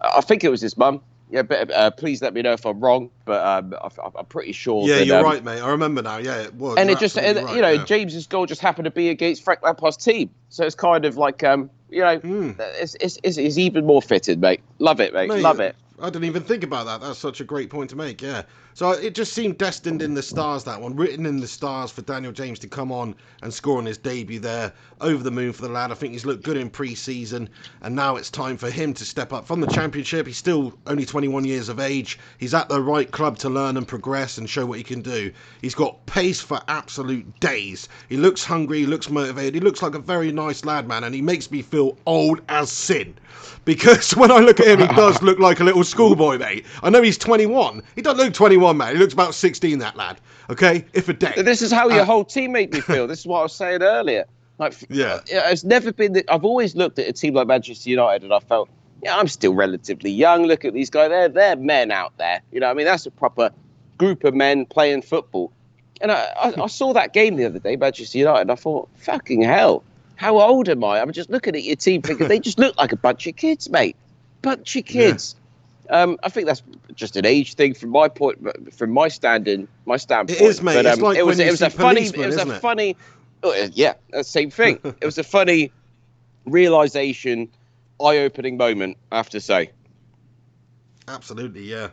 I think it was his mum. Yeah, but please let me know if I'm wrong. But I'm pretty sure. Yeah, you're right, mate. I remember now. Yeah, it was. And it just, right, you know, yeah. James's goal just happened to be against Frank Lampard's team. So it's kind of like, you know, it's even more fitted, mate. Love it, mate. Love it. I didn't even think about that. That's such a great point to make, yeah. So it just seemed destined in the stars, that one. Written in the stars for Daniel James to come on and score on his debut there. Over the moon for the lad. I think he's looked good in pre-season. And now it's time for him to step up from the Championship. He's still only 21 years of age. He's at the right club to learn and progress and show what he can do. He's got pace for absolute days. He looks hungry. He looks motivated. He looks like a very nice lad, man. And he makes me feel old as sin. Because when I look at him, he does look like a little schoolboy, mate. I know he's 21. He doesn't look 21, man. He looks about 16, that lad. Okay? If a day. This is how your whole team made me feel. This is what I was saying earlier. Like, yeah. It's never been... I've always looked at a team like Manchester United and I felt, yeah, I'm still relatively young. Look at these guys. They're men out there. You know what I mean? That's a proper group of men playing football. And I saw that game the other day, Manchester United, and I thought, fucking hell. How old am I? I'm just looking at your team thinking they just look like a bunch of kids, mate. Bunch of kids. Yeah. I think that's just an age thing from my standpoint. It is, mate. But, it's like it was a funny. Yeah, same thing. It was a funny realization, eye-opening moment, I have to say. Absolutely, yeah.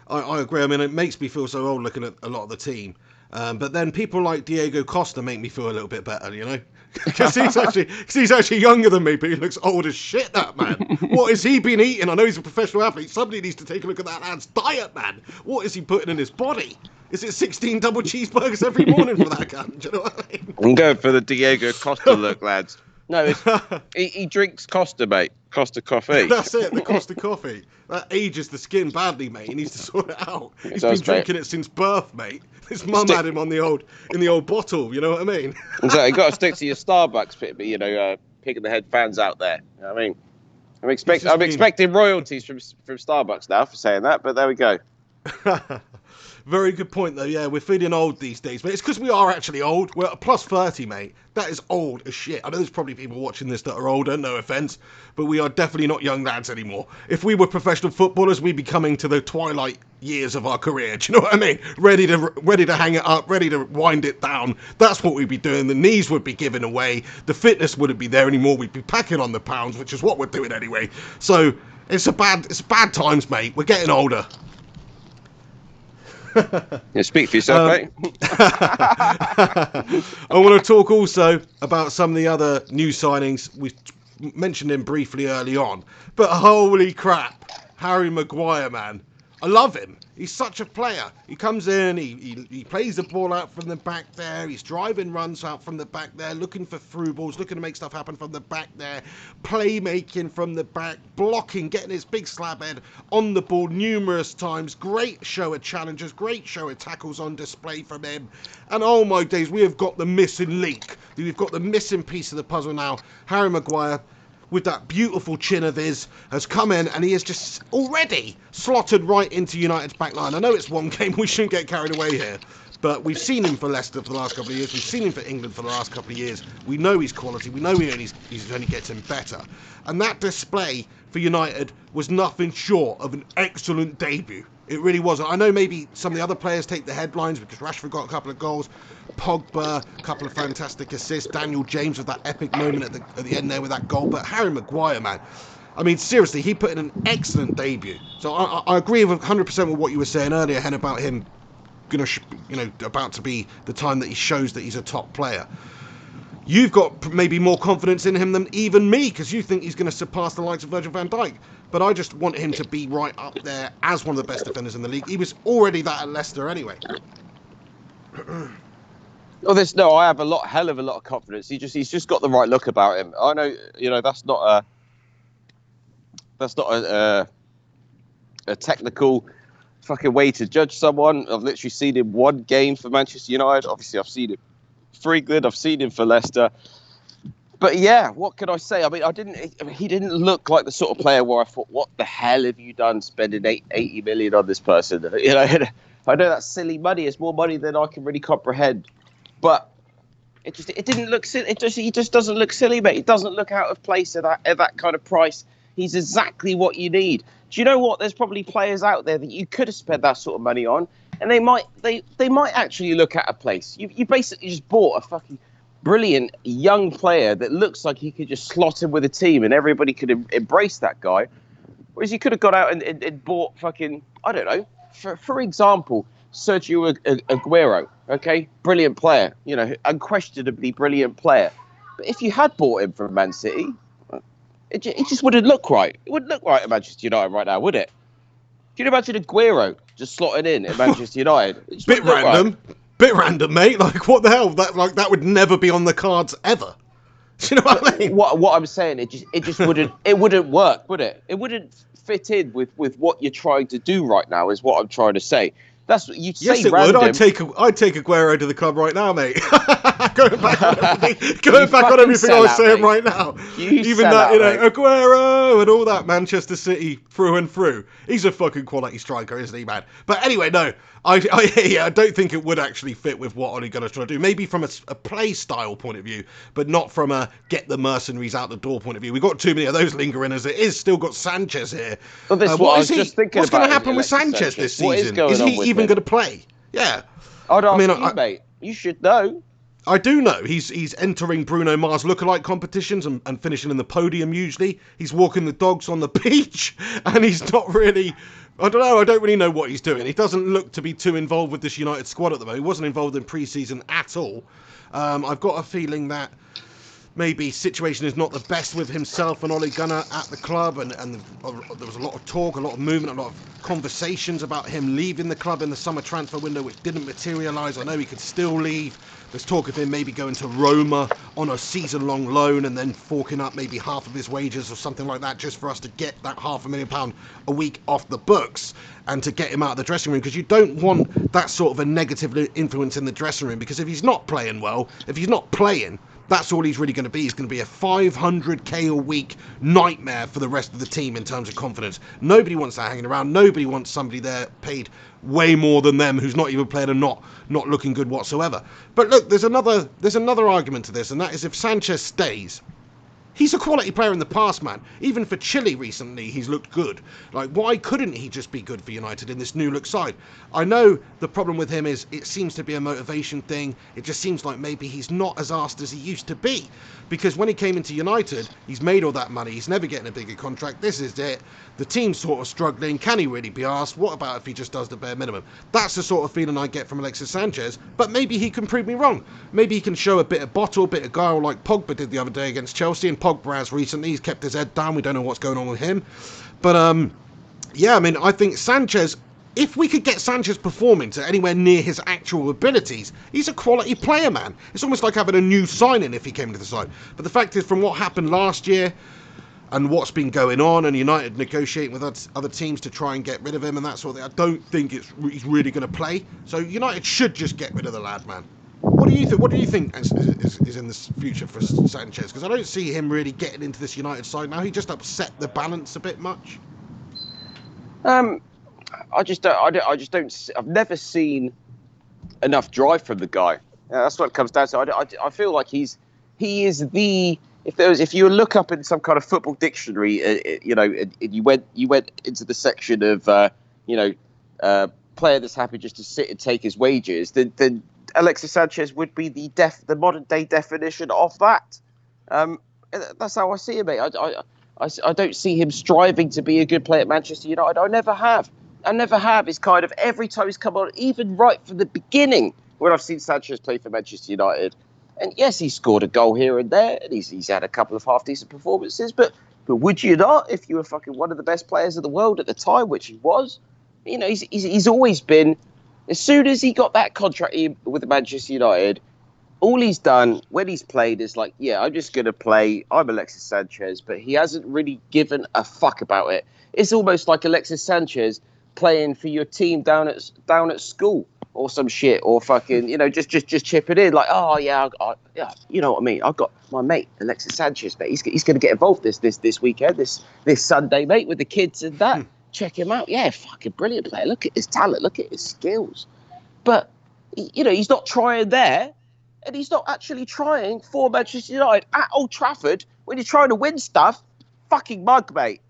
I agree. I mean, it makes me feel so old looking at a lot of the team. But then people like Diego Costa make me feel a little bit better, you know? Because he's actually younger than me, but he looks old as shit, that man. What has he been eating? I know he's a professional athlete. Somebody needs to take a look at that lad's diet, man. What is he putting in his body? Is it 16 double cheeseburgers every morning for that guy? Do you know what I mean? I'm going for the Diego Costa look, lads. No, he drinks Costa, mate. Costa coffee. That's it, the Costa coffee. That ages the skin badly, mate. He needs to sort it out. He's been drinking it since birth, mate. His mum had him on in the old bottle, you know what I mean? Exactly. You've got to stick to your Starbucks, you know, picking the head fans out there. You know what I mean? I'm expecting royalties from Starbucks now for saying that, but there we go. Very good point, though. Yeah, we're feeling old these days, but it's because we are actually old. We're at plus 30, mate. That is old as shit. I know there's probably people watching this that are older, no offence, but we are definitely not young lads anymore. If we were professional footballers, we'd be coming to the twilight years of our career. Do you know what I mean? Ready to hang it up, ready to wind it down. That's what we'd be doing. The knees would be giving away. The fitness wouldn't be there anymore. We'd be packing on the pounds, which is what we're doing anyway. So it's bad times, mate. We're getting older. Yeah, speak for yourself, mate. I want to talk also about some of the other new signings. We mentioned him briefly early on, but holy crap, Harry Maguire, man. I love him. He's such a player. He comes in, he plays the ball out from the back there. He's driving runs out from the back there, looking for through balls, looking to make stuff happen from the back there, playmaking from the back, blocking, getting his big slab head on the ball numerous times. Great show of challenges, great show of tackles on display from him. And oh my days, we have got the missing link. We've got the missing piece of the puzzle now. Harry Maguire, with that beautiful chin of his, has come in and he is just already slotted right into United's back line. I know it's one game, we shouldn't get carried away here, but we've seen him for Leicester for the last couple of years. We've seen him for England for the last couple of years. We know his quality. We know he's only getting better. And that display for United was nothing short of an excellent debut. It really wasn't. I know maybe some of the other players take the headlines because Rushford got a couple of goals, Pogba, a couple of fantastic assists, Daniel James with that epic moment at the end there with that goal. But Harry Maguire, man, I mean, seriously, he put in an excellent debut. So I agree with 100% with what you were saying earlier, Hen, about him about to be the time that he shows that he's a top player. You've got maybe more confidence in him than even me because you think he's going to surpass the likes of Virgil van Dijk. But I just want him to be right up there as one of the best defenders in the league. He was already that at Leicester anyway. Well, I have hell of a lot of confidence. He's just got the right look about him. I know, that's not a technical fucking way to judge someone. I've literally seen him one game for Manchester United. Obviously, I've seen him for England. I've seen him for Leicester. But yeah, what can I say? I mean, he didn't look like the sort of player where I thought, what the hell have you done spending 80 million on this person? I know that's silly money. It's more money than I can really comprehend. But it didn't look silly. He just doesn't look silly, mate. He doesn't look out of place at that kind of price. He's exactly what you need. Do you know what? There's probably players out there that you could have spent that sort of money on, and they might actually look at a place. You basically just bought a fucking brilliant young player that looks like he could just slot in with a team and everybody could embrace that guy. Whereas you could have got out and bought fucking, I don't know, for example, Sergio Aguero, okay? Brilliant player, unquestionably brilliant player. But if you had bought him from Man City, it just wouldn't look right. It wouldn't look right at Manchester United right now, would it? Can you imagine Aguero just slotting in at Manchester United? Bit random. Right. Bit random, mate. Like, what the hell? That would never be on the cards ever. Do you know what I mean? What I'm saying, it just wouldn't work, would it? It wouldn't fit in with what you're trying to do right now. Is what I'm trying to say. That's what you'd say. Yes, it random. would. I'd take Aguero to the club right now, mate. going back on everything I was saying right now. Even that, Aguero and all that Manchester City through and through. He's a fucking quality striker, isn't he, man? But anyway, no, I don't think it would actually fit with what Ole Gunnar's trying to do. Maybe from a play style point of view, but not from a get the mercenaries out the door point of view. We've got too many of those lingering as it is. Still got Sanchez here. Well, what's going to happen with Sanchez this season? Is he even going to play? Yeah. Mate. You should know. I do know. He's entering Bruno Mars lookalike competitions and finishing in the podium usually. He's walking the dogs on the beach and he's not really... I don't know. I don't really know what he's doing. He doesn't look to be too involved with this United squad at the moment. He wasn't involved in pre-season at all. I've got a feeling that maybe situation is not the best with himself and Ole Gunnar at the club, and there was a lot of talk, a lot of movement, a lot of conversations about him leaving the club in the summer transfer window, which didn't materialise. I know he could still leave. There's talk of him maybe going to Roma on a season-long loan and then forking up maybe half of his wages or something like that just for us to get that £500,000 a week off the books and to get him out of the dressing room, because you don't want that sort of a negative influence in the dressing room, because if he's not playing well, if he's not playing, that's all he's really going to be. He's going to be a 500k a week nightmare for the rest of the team in terms of confidence. Nobody wants that hanging around. Nobody wants somebody there paid way more than them who's not even playing and not looking good whatsoever. But look, there's another argument to this, and that is if Sanchez stays, he's a quality player in the past, man. Even for Chile recently, he's looked good. Like, why couldn't he just be good for United in this new look side? I know the problem with him is it seems to be a motivation thing. It just seems like maybe he's not as arsed as he used to be. Because when he came into United, he's made all that money. He's never getting a bigger contract. This is it. The team's sort of struggling. Can he really be arsed? What about if he just does the bare minimum? That's the sort of feeling I get from Alexis Sanchez. But maybe he can prove me wrong. Maybe he can show a bit of bottle, a bit of guile like Pogba did the other day against Chelsea. And Pogba has recently. He's kept his head down. We don't know what's going on with him. But, yeah, I mean, I think Sanchez if we could get Sanchez performing to anywhere near his actual abilities, he's a quality player, man. It's almost like having a new signing if he came to the side. But the fact is, from what happened last year and what's been going on, and United negotiating with other teams to try and get rid of him and that sort of thing, I don't think he's really going to play. So United should just get rid of the lad, man. What do you think? What do you think is in this future for Sanchez? Because I don't see him really getting into this United side now. He just upset the balance a bit much. I just don't. I've never seen enough drive from the guy. That's what it comes down to. I feel like he is the. If you look up in some kind of football dictionary, you went into the section of player that's happy just to sit and take his wages, then Alexis Sanchez would be the modern day definition of that. That's how I see him, mate. I don't see him striving to be a good player at Manchester United. I never have. It's kind of every time he's come on, even right from the beginning when I've seen Sanchez play for Manchester United. And yes, he's scored a goal here and there, and he's had a couple of half-decent performances, but would you not if you were fucking one of the best players in the world at the time, which he was? He's always been, as soon as he got that contract with Manchester United, all he's done when he's played is like, yeah, I'm just going to play. I'm Alexis Sanchez, but he hasn't really given a fuck about it. It's almost like Alexis Sanchez playing for your team down at school or some shit, or fucking, just chip it in. Like, oh yeah, you know what I mean. I've got my mate Alexis Sanchez, mate. He's going to get involved this weekend, this Sunday, mate, with the kids and that. Check him out. Yeah, fucking brilliant player. Look at his talent. Look at his skills. But he's not trying there. And he's not actually trying for Manchester United at Old Trafford when you're trying to win stuff. Fucking mug, mate.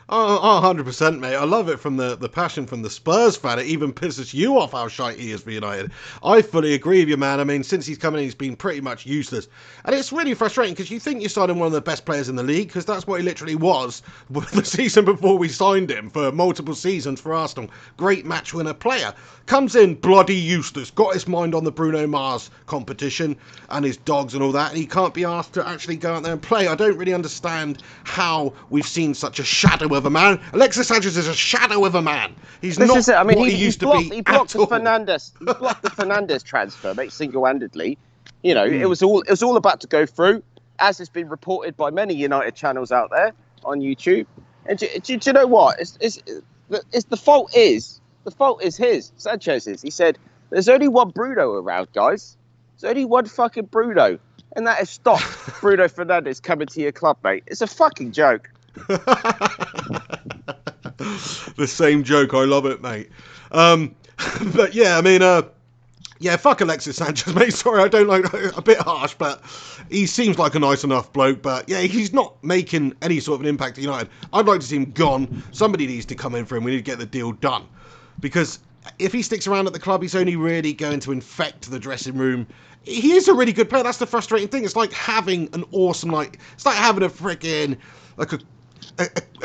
Oh, 100%, mate. I love it from the passion from the Spurs fan. It even pisses you off how shite he is for United. I fully agree with you, man. I mean, since he's come in, he's been pretty much useless. And it's really frustrating because you think you're signing one of the best players in the league, because that's what he literally was the season before we signed him for multiple seasons for Arsenal. Great match winner player. Comes in bloody useless. Got his mind on the Bruno Mars competition and his dogs and all that. And he can't be asked to actually go out there and play. I don't really understand how we've seen such a shadow of a man. Alexis Sanchez is a shadow of a man. He's not what he used to be. He blocked the Fernandes. He blocked the Fernandes transfer, mate, single-handedly. It was all about to go through, as has been reported by many United channels out there on YouTube. And do you know what? The fault is his, Sanchez's. He said, "There's only one Bruno around, guys. There's only one fucking Bruno, and that has stopped Bruno Fernandes coming to your club, mate. It's a fucking joke." The same joke. I love it, mate. But yeah, I mean, fuck Alexis Sanchez, mate. Sorry, I don't like a bit harsh, but he seems like a nice enough bloke. But yeah, he's not making any sort of an impact at United. I'd like to see him gone. Somebody needs to come in for him. We need to get the deal done, because if he sticks around at the club, he's only really going to infect the dressing room. He is a really good player. That's the frustrating thing. It's like having an awesome, it's like having a freaking, like a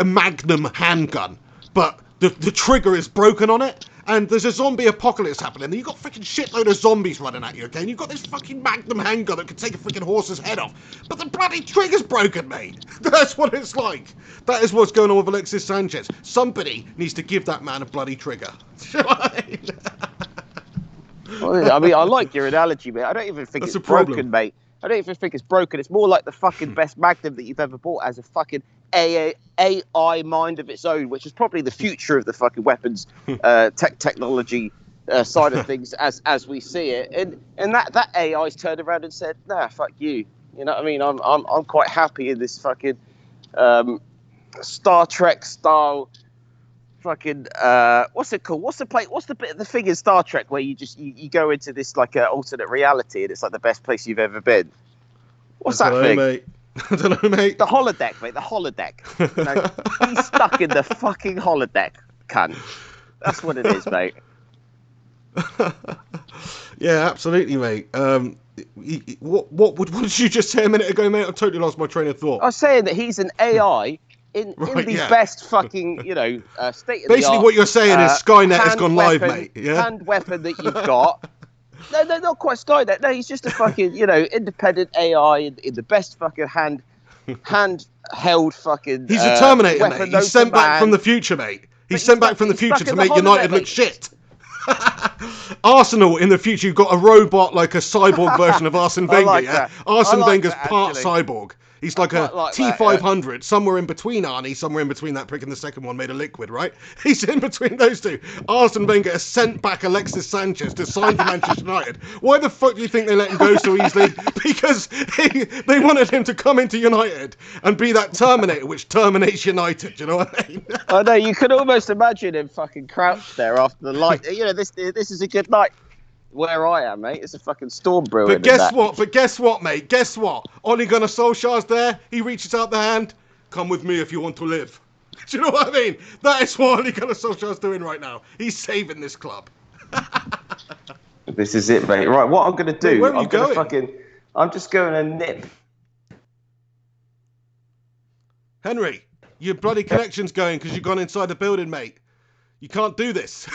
Magnum handgun, but the trigger is broken on it, and there's a zombie apocalypse happening, and you've got freaking shitload of zombies running at you, okay? And you've got this fucking Magnum handgun that can take a freaking horse's head off, but the bloody trigger's broken, mate. That's what it's like. That is what's going on with Alexis Sanchez. Somebody needs to give that man a bloody trigger. I mean, I like your analogy, mate. I don't even think it's broken, mate. I don't even think it's broken. It's more like the fucking best Magnum that you've ever bought as a fucking AI mind of its own, which is probably the future of the fucking weapons technology side of things as we see it. And that AI's turned around and said, "Nah, fuck you." You know what I mean? I'm quite happy in this fucking Star Trek style fucking what's it called? What's the thing in Star Trek where you go into this like alternate reality and it's like the best place you've ever been? What's that thing? Mate. I don't know, mate. The holodeck, mate. The holodeck. He's stuck in the fucking holodeck, cunt. That's what it is, mate. Yeah, absolutely, mate. What did you just say a minute ago, mate? I totally lost my train of thought. I was saying that he's an AI in the best fucking, state of the art. Basically, what you're saying is Skynet has gone live, mate. Yeah? Hand weapon that you've got. No, not quite Skynet. No, he's just a fucking, independent AI in the best fucking handheld fucking. He's a Terminator, mate. He's sent back from the future, mate. He's sent back from the future to make United look shit. Arsenal in the future, you've got a robot, like a cyborg version of Arsene Wenger. like Yeah? that. Arsene I like Wenger's that, part actually. cyborg. He's like quite a like T500, that, somewhere in between Arnie, somewhere in between that prick and the second one made of liquid, right? He's in between those two. Arsene Wenger has sent back Alexis Sanchez to sign for Manchester United. Why the fuck do you think they let him go so easily? Because they wanted him to come into United and be that Terminator which terminates United. Do you know what I mean? I know, you could almost imagine him fucking crouched there after the light. You know, this is a good night. Where I am, mate, it's a fucking storm brewing. But guess what? But guess what, mate? Guess what? Ole Gunnar Solskjaer's there. He reaches out the hand. Come with me if you want to live. Do you know what I mean? That is what Ole Gunnar Solskjaer's doing right now. He's saving this club. This is it, mate. Right, what I'm going to do, where are you going? I'm just going to nip. Henry, your bloody connection's going because you've gone inside the building, mate. You can't do this.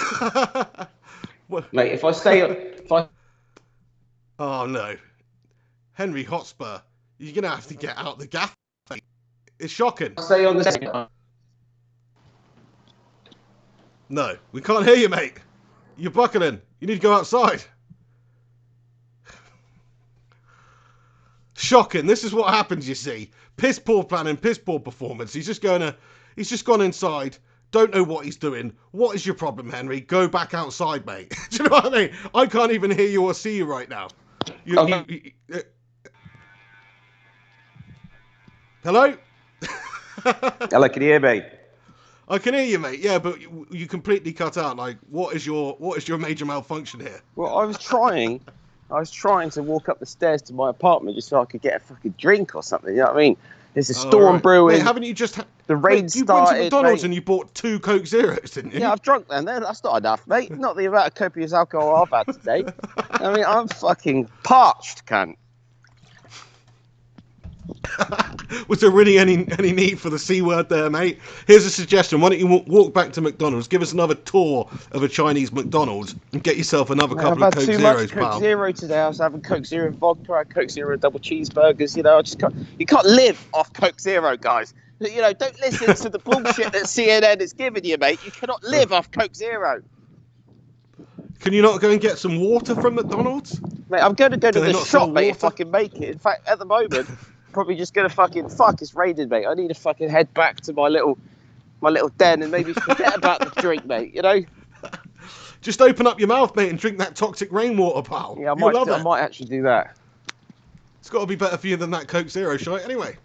Mate, if I Oh no, Henry Hotspur, you're gonna have to get out the gaff. Mate. It's shocking. stay on the No, we can't hear you, mate. You're buckling. You need to go outside. Shocking. This is what happens, you see. Piss poor planning, piss poor performance. He's just gone inside. Don't know what he's doing. What is your problem, Henry? Go back outside, mate. Do you know what I mean? I can't even hear you or see you right now. Hello? Hello, can you hear me? I can hear you, mate. Yeah, but you completely cut out. Like, what is your major malfunction here? Well, I was trying to walk up the stairs to my apartment just so I could get a fucking drink or something. You know what I mean? There's a storm brewing. Mate, haven't you just... The rain you started, went to McDonald's mate. and you bought 2 Coke Zeros, didn't you? Yeah, I've drunk then. That's not enough, mate. Not the amount of copious alcohol I've had today. I mean, I'm fucking parched, cunt. Was there really any need for the C word there, mate? Here's a suggestion. Why don't you walk back to McDonald's, give us another tour of a Chinese McDonald's, and get yourself another couple of Coke I've had too Zeros, much Coke pal. Zero today. I was having Coke Zero vodka, I had Coke Zero double cheeseburgers. You know, you can't live off Coke Zero, guys. You know, don't listen to the bullshit that CNN is giving you, mate. You cannot live off Coke Zero. Can you not go and get some water from McDonald's? Mate, I'm going to go to the not shop, sell mate, if I water? can make it. In fact, at the moment, probably just going to fucking... Fuck, it's raining, mate. I need to fucking head back to my little den and maybe forget about the drink, mate, you know? Just open up your mouth, mate, and drink that toxic rainwater, pal. Yeah, I might actually do that. It's got to be better for you than that Coke Zero shite, anyway.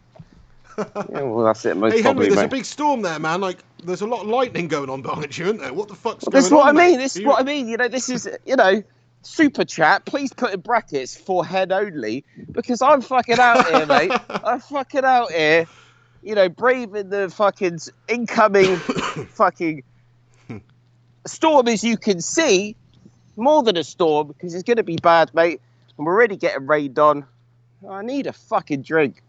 Yeah, well, that's it, most Hey, probably, Henry, there's mate. a big storm there, man. Like, there's a lot of lightning going on behind you, isn't there? What the fuck's Well, going this is what I on, mean. mate? This is what I mean. You know, this is, you know, super chat. Please put in brackets for head only because I'm fucking out here, mate. I'm fucking out here, you know, braving the fucking incoming fucking storm, as you can see. More than a storm because it's going to be bad, mate. And we're already getting rained on. I need a fucking drink.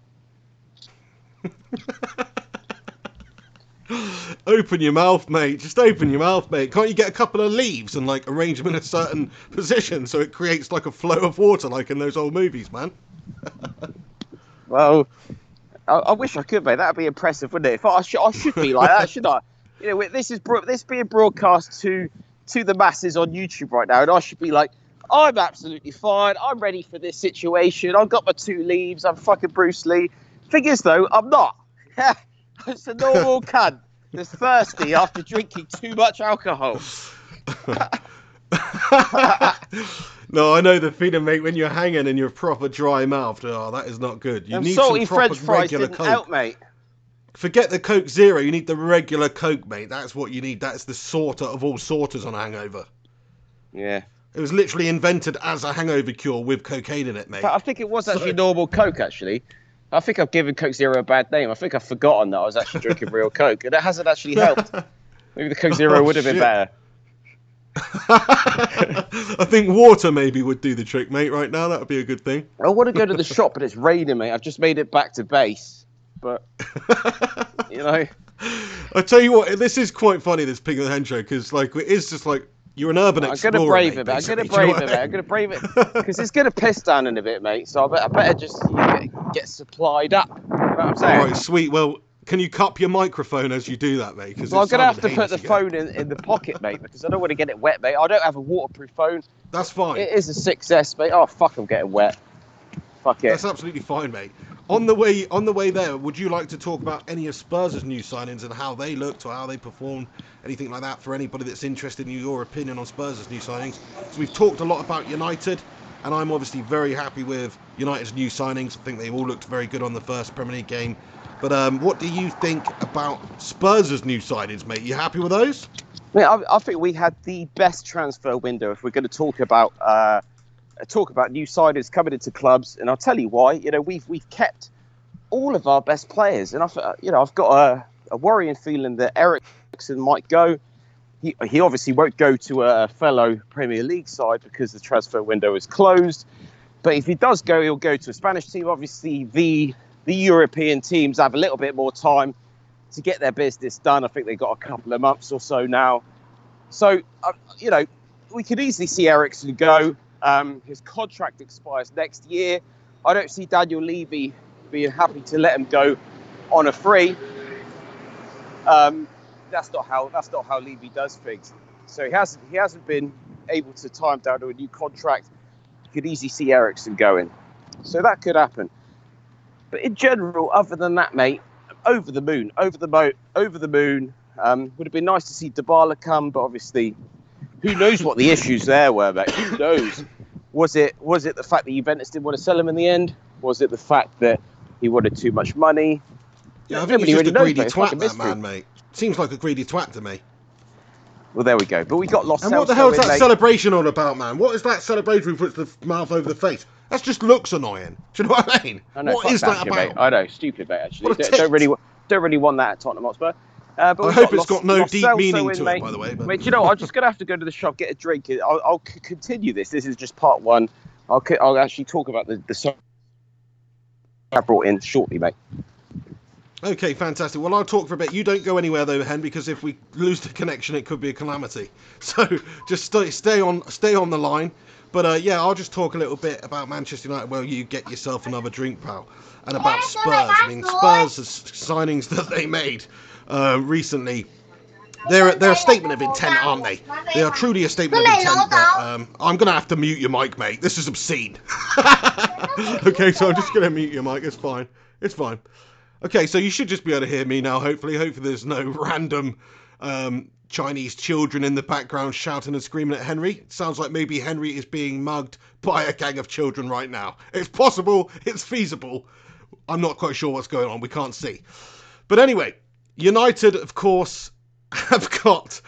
Open your mouth, mate. Just open your mouth, mate. Can't you get a couple of leaves and like arrange them in a certain position so it creates like a flow of water like in those old movies, man? Well, I wish I could, mate. That'd be impressive, wouldn't it? If I should be like that, should I? You know, this being broadcast to the masses on YouTube right now, and I should be like, I'm absolutely fine. I'm ready for this situation. I've got my 2 leaves. I'm fucking Bruce Lee. Thing is, though, I'm not. It's a normal cunt that's thirsty after drinking too much alcohol. No, I know the feeling, mate, when you're hanging and you're proper dry mouthed. Oh, that is not good. You need salty some proper French fries regular didn't Coke. help, mate. Forget the Coke Zero. You need the regular Coke, mate. That's what you need. That's the sorter of all sorters on a hangover. Yeah. It was literally invented as a hangover cure with cocaine in it, mate. But I think it was actually normal Coke, actually. I think I've given Coke Zero a bad name. I think I've forgotten that I was actually drinking real Coke, and it hasn't actually helped. Maybe the Coke Zero would have been shit. better. I think water maybe would do the trick, mate, right now. That would be a good thing. I want to go to the shop, but it's raining, mate. I've just made it back to base. But, you know... I tell you what, this is quite funny, this Pig and the Hen show, because like, it is just like, you're an urban explorer, I'm going to brave it, mate. I'm going to brave it, mate. I'm going to brave it, because it's going to piss down in a bit, mate. So I better just get supplied up. You know what I'm saying? All right, sweet. Well, Can you cup your microphone as you do that, mate? Well, I'm going to have to put the phone in the pocket, mate, because I don't want to get it wet, mate. I don't have a waterproof phone. That's fine. It is a 6S, mate. Oh, fuck, I'm getting wet. Fuck it. That's absolutely fine, mate. On the way there, would you like to talk about any of Spurs' new signings and how they looked or how they performed, anything like that, for anybody that's interested in your opinion on Spurs' new signings? So we've talked a lot about United, and I'm obviously very happy with United's new signings. I think they all looked very good on the first Premier League game. But what do you think about Spurs' new signings, mate? You happy with those? Mate, I think we had the best transfer window if we're going to talk about new signings coming into clubs, and I'll tell you why. You know, we've kept all of our best players, and I've got a worrying feeling that Eriksen might go. He obviously won't go to a fellow Premier League side because the transfer window is closed. But if he does go, he'll go to a Spanish team. Obviously, the European teams have a little bit more time to get their business done. I think they've got a couple of months or so now. So, we could easily see Eriksen go. His contract expires next year. I don't see Daniel Levy being happy to let him go on a free. That's not how Levy does things. So he hasn't been able to time down to a new contract. You could easily see Eriksen going. So that could happen. But in general, other than that, mate, over the moon. Would have been nice to see Dybala come, but obviously, who knows what the issues there were, mate? Who knows? Was it the fact that Juventus didn't want to sell him in the end? Was it the fact that he wanted too much money? Yeah, I think he's just a greedy twat, that man, mate. Seems like a greedy twat to me. Well, there we go. But we got lost. And what the hell is that celebration all about, man? What is that celebration who puts the mouth over the face? That just looks annoying. Do you know what I mean? What is that about? Mate. I know, stupid, mate, actually. Don't really want that at Tottenham Hotspur. But I hope it's got no deep meaning to it, by the way. But... Mate, I'm just going to have to go to the shop, get a drink. I'll continue this. This is just part one. I'll actually talk about the song I brought in shortly, mate. Okay, fantastic. Well, I'll talk for a bit. You don't go anywhere, though, Hen, because if we lose the connection, it could be a calamity. So just stay on the line. But, I'll just talk a little bit about Manchester United while you get yourself another drink, pal. And about Spurs. I mean, Spurs' signings that they made recently, they're a statement of intent, aren't they? They are truly a statement of intent that, I'm going to have to mute your mic, mate. This is obscene. Okay, so I'm just going to mute your mic. It's fine. Okay, so you should just be able to hear me now, hopefully. Hopefully there's no random Chinese children in the background shouting and screaming at Henry. It sounds like maybe Henry is being mugged by a gang of children right now. It's possible. It's feasible. I'm not quite sure what's going on. We can't see. But anyway, United, of course, have got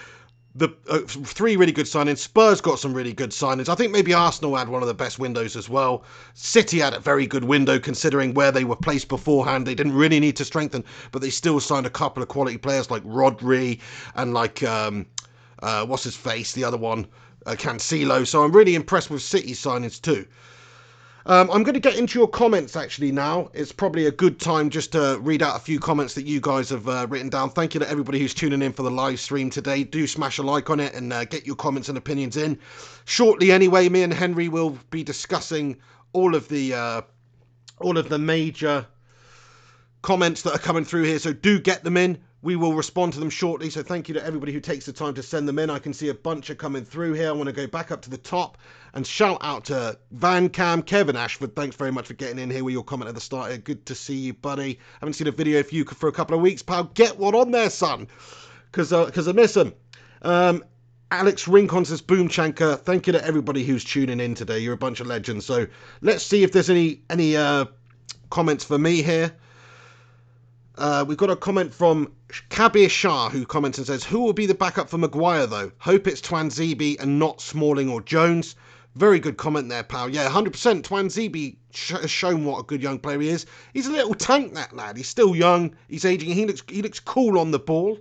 the three really good signings. Spurs got some really good signings. I think maybe Arsenal had one of the best windows as well. City had a very good window considering where they were placed beforehand. They didn't really need to strengthen, but they still signed a couple of quality players like Rodri and like, what's his face, the other one, Cancelo. So I'm really impressed with City's signings too. I'm going to get into your comments actually now. It's probably a good time just to read out a few comments that you guys have written down. Thank you to everybody who's tuning in for the live stream today. Do smash a like on it and get your comments and opinions in. Shortly anyway, me and Henry will be discussing all of the major comments that are coming through here. So do get them in. We will respond to them shortly. So thank you to everybody who takes the time to send them in. I can see a bunch are coming through here. I want to go back up to the top and shout out to Van Cam, Kevin Ashford. Thanks very much for getting in here with your comment at the start here. Good to see you, buddy. Haven't seen a video for you for a couple of weeks, pal. Get one on there, son. Because I miss them. Alex Rincon says, Boom Chanka. Thank you to everybody who's tuning in today. You're a bunch of legends. So let's see if there's any comments for me here. We've got a comment from Kabir Shah who comments and says, who will be the backup for Maguire though? Hope it's Twanzebe and not Smalling or Jones. Very good comment there, pal. Yeah, 100%. Twanzebe has shown what a good young player he is. He's a little tank, that lad. He's still young. He's aging. He looks cool on the ball.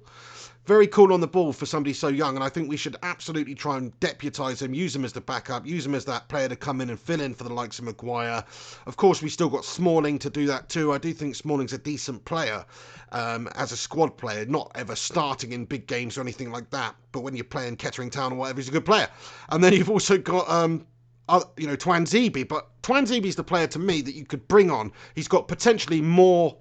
Very cool on the ball for somebody so young, and I think we should absolutely try and deputise him, use him as the backup, use him as that player to come in and fill in for the likes of Mcguire. Of course, we still got Smalling to do that too. I do think Smalling's a decent player as a squad player, not ever starting in big games or anything like that, but when you're playing Kettering Town or whatever, he's a good player. And then you've also got Twanzebe, but Twanzebe's the player to me that you could bring on. He's got potentially more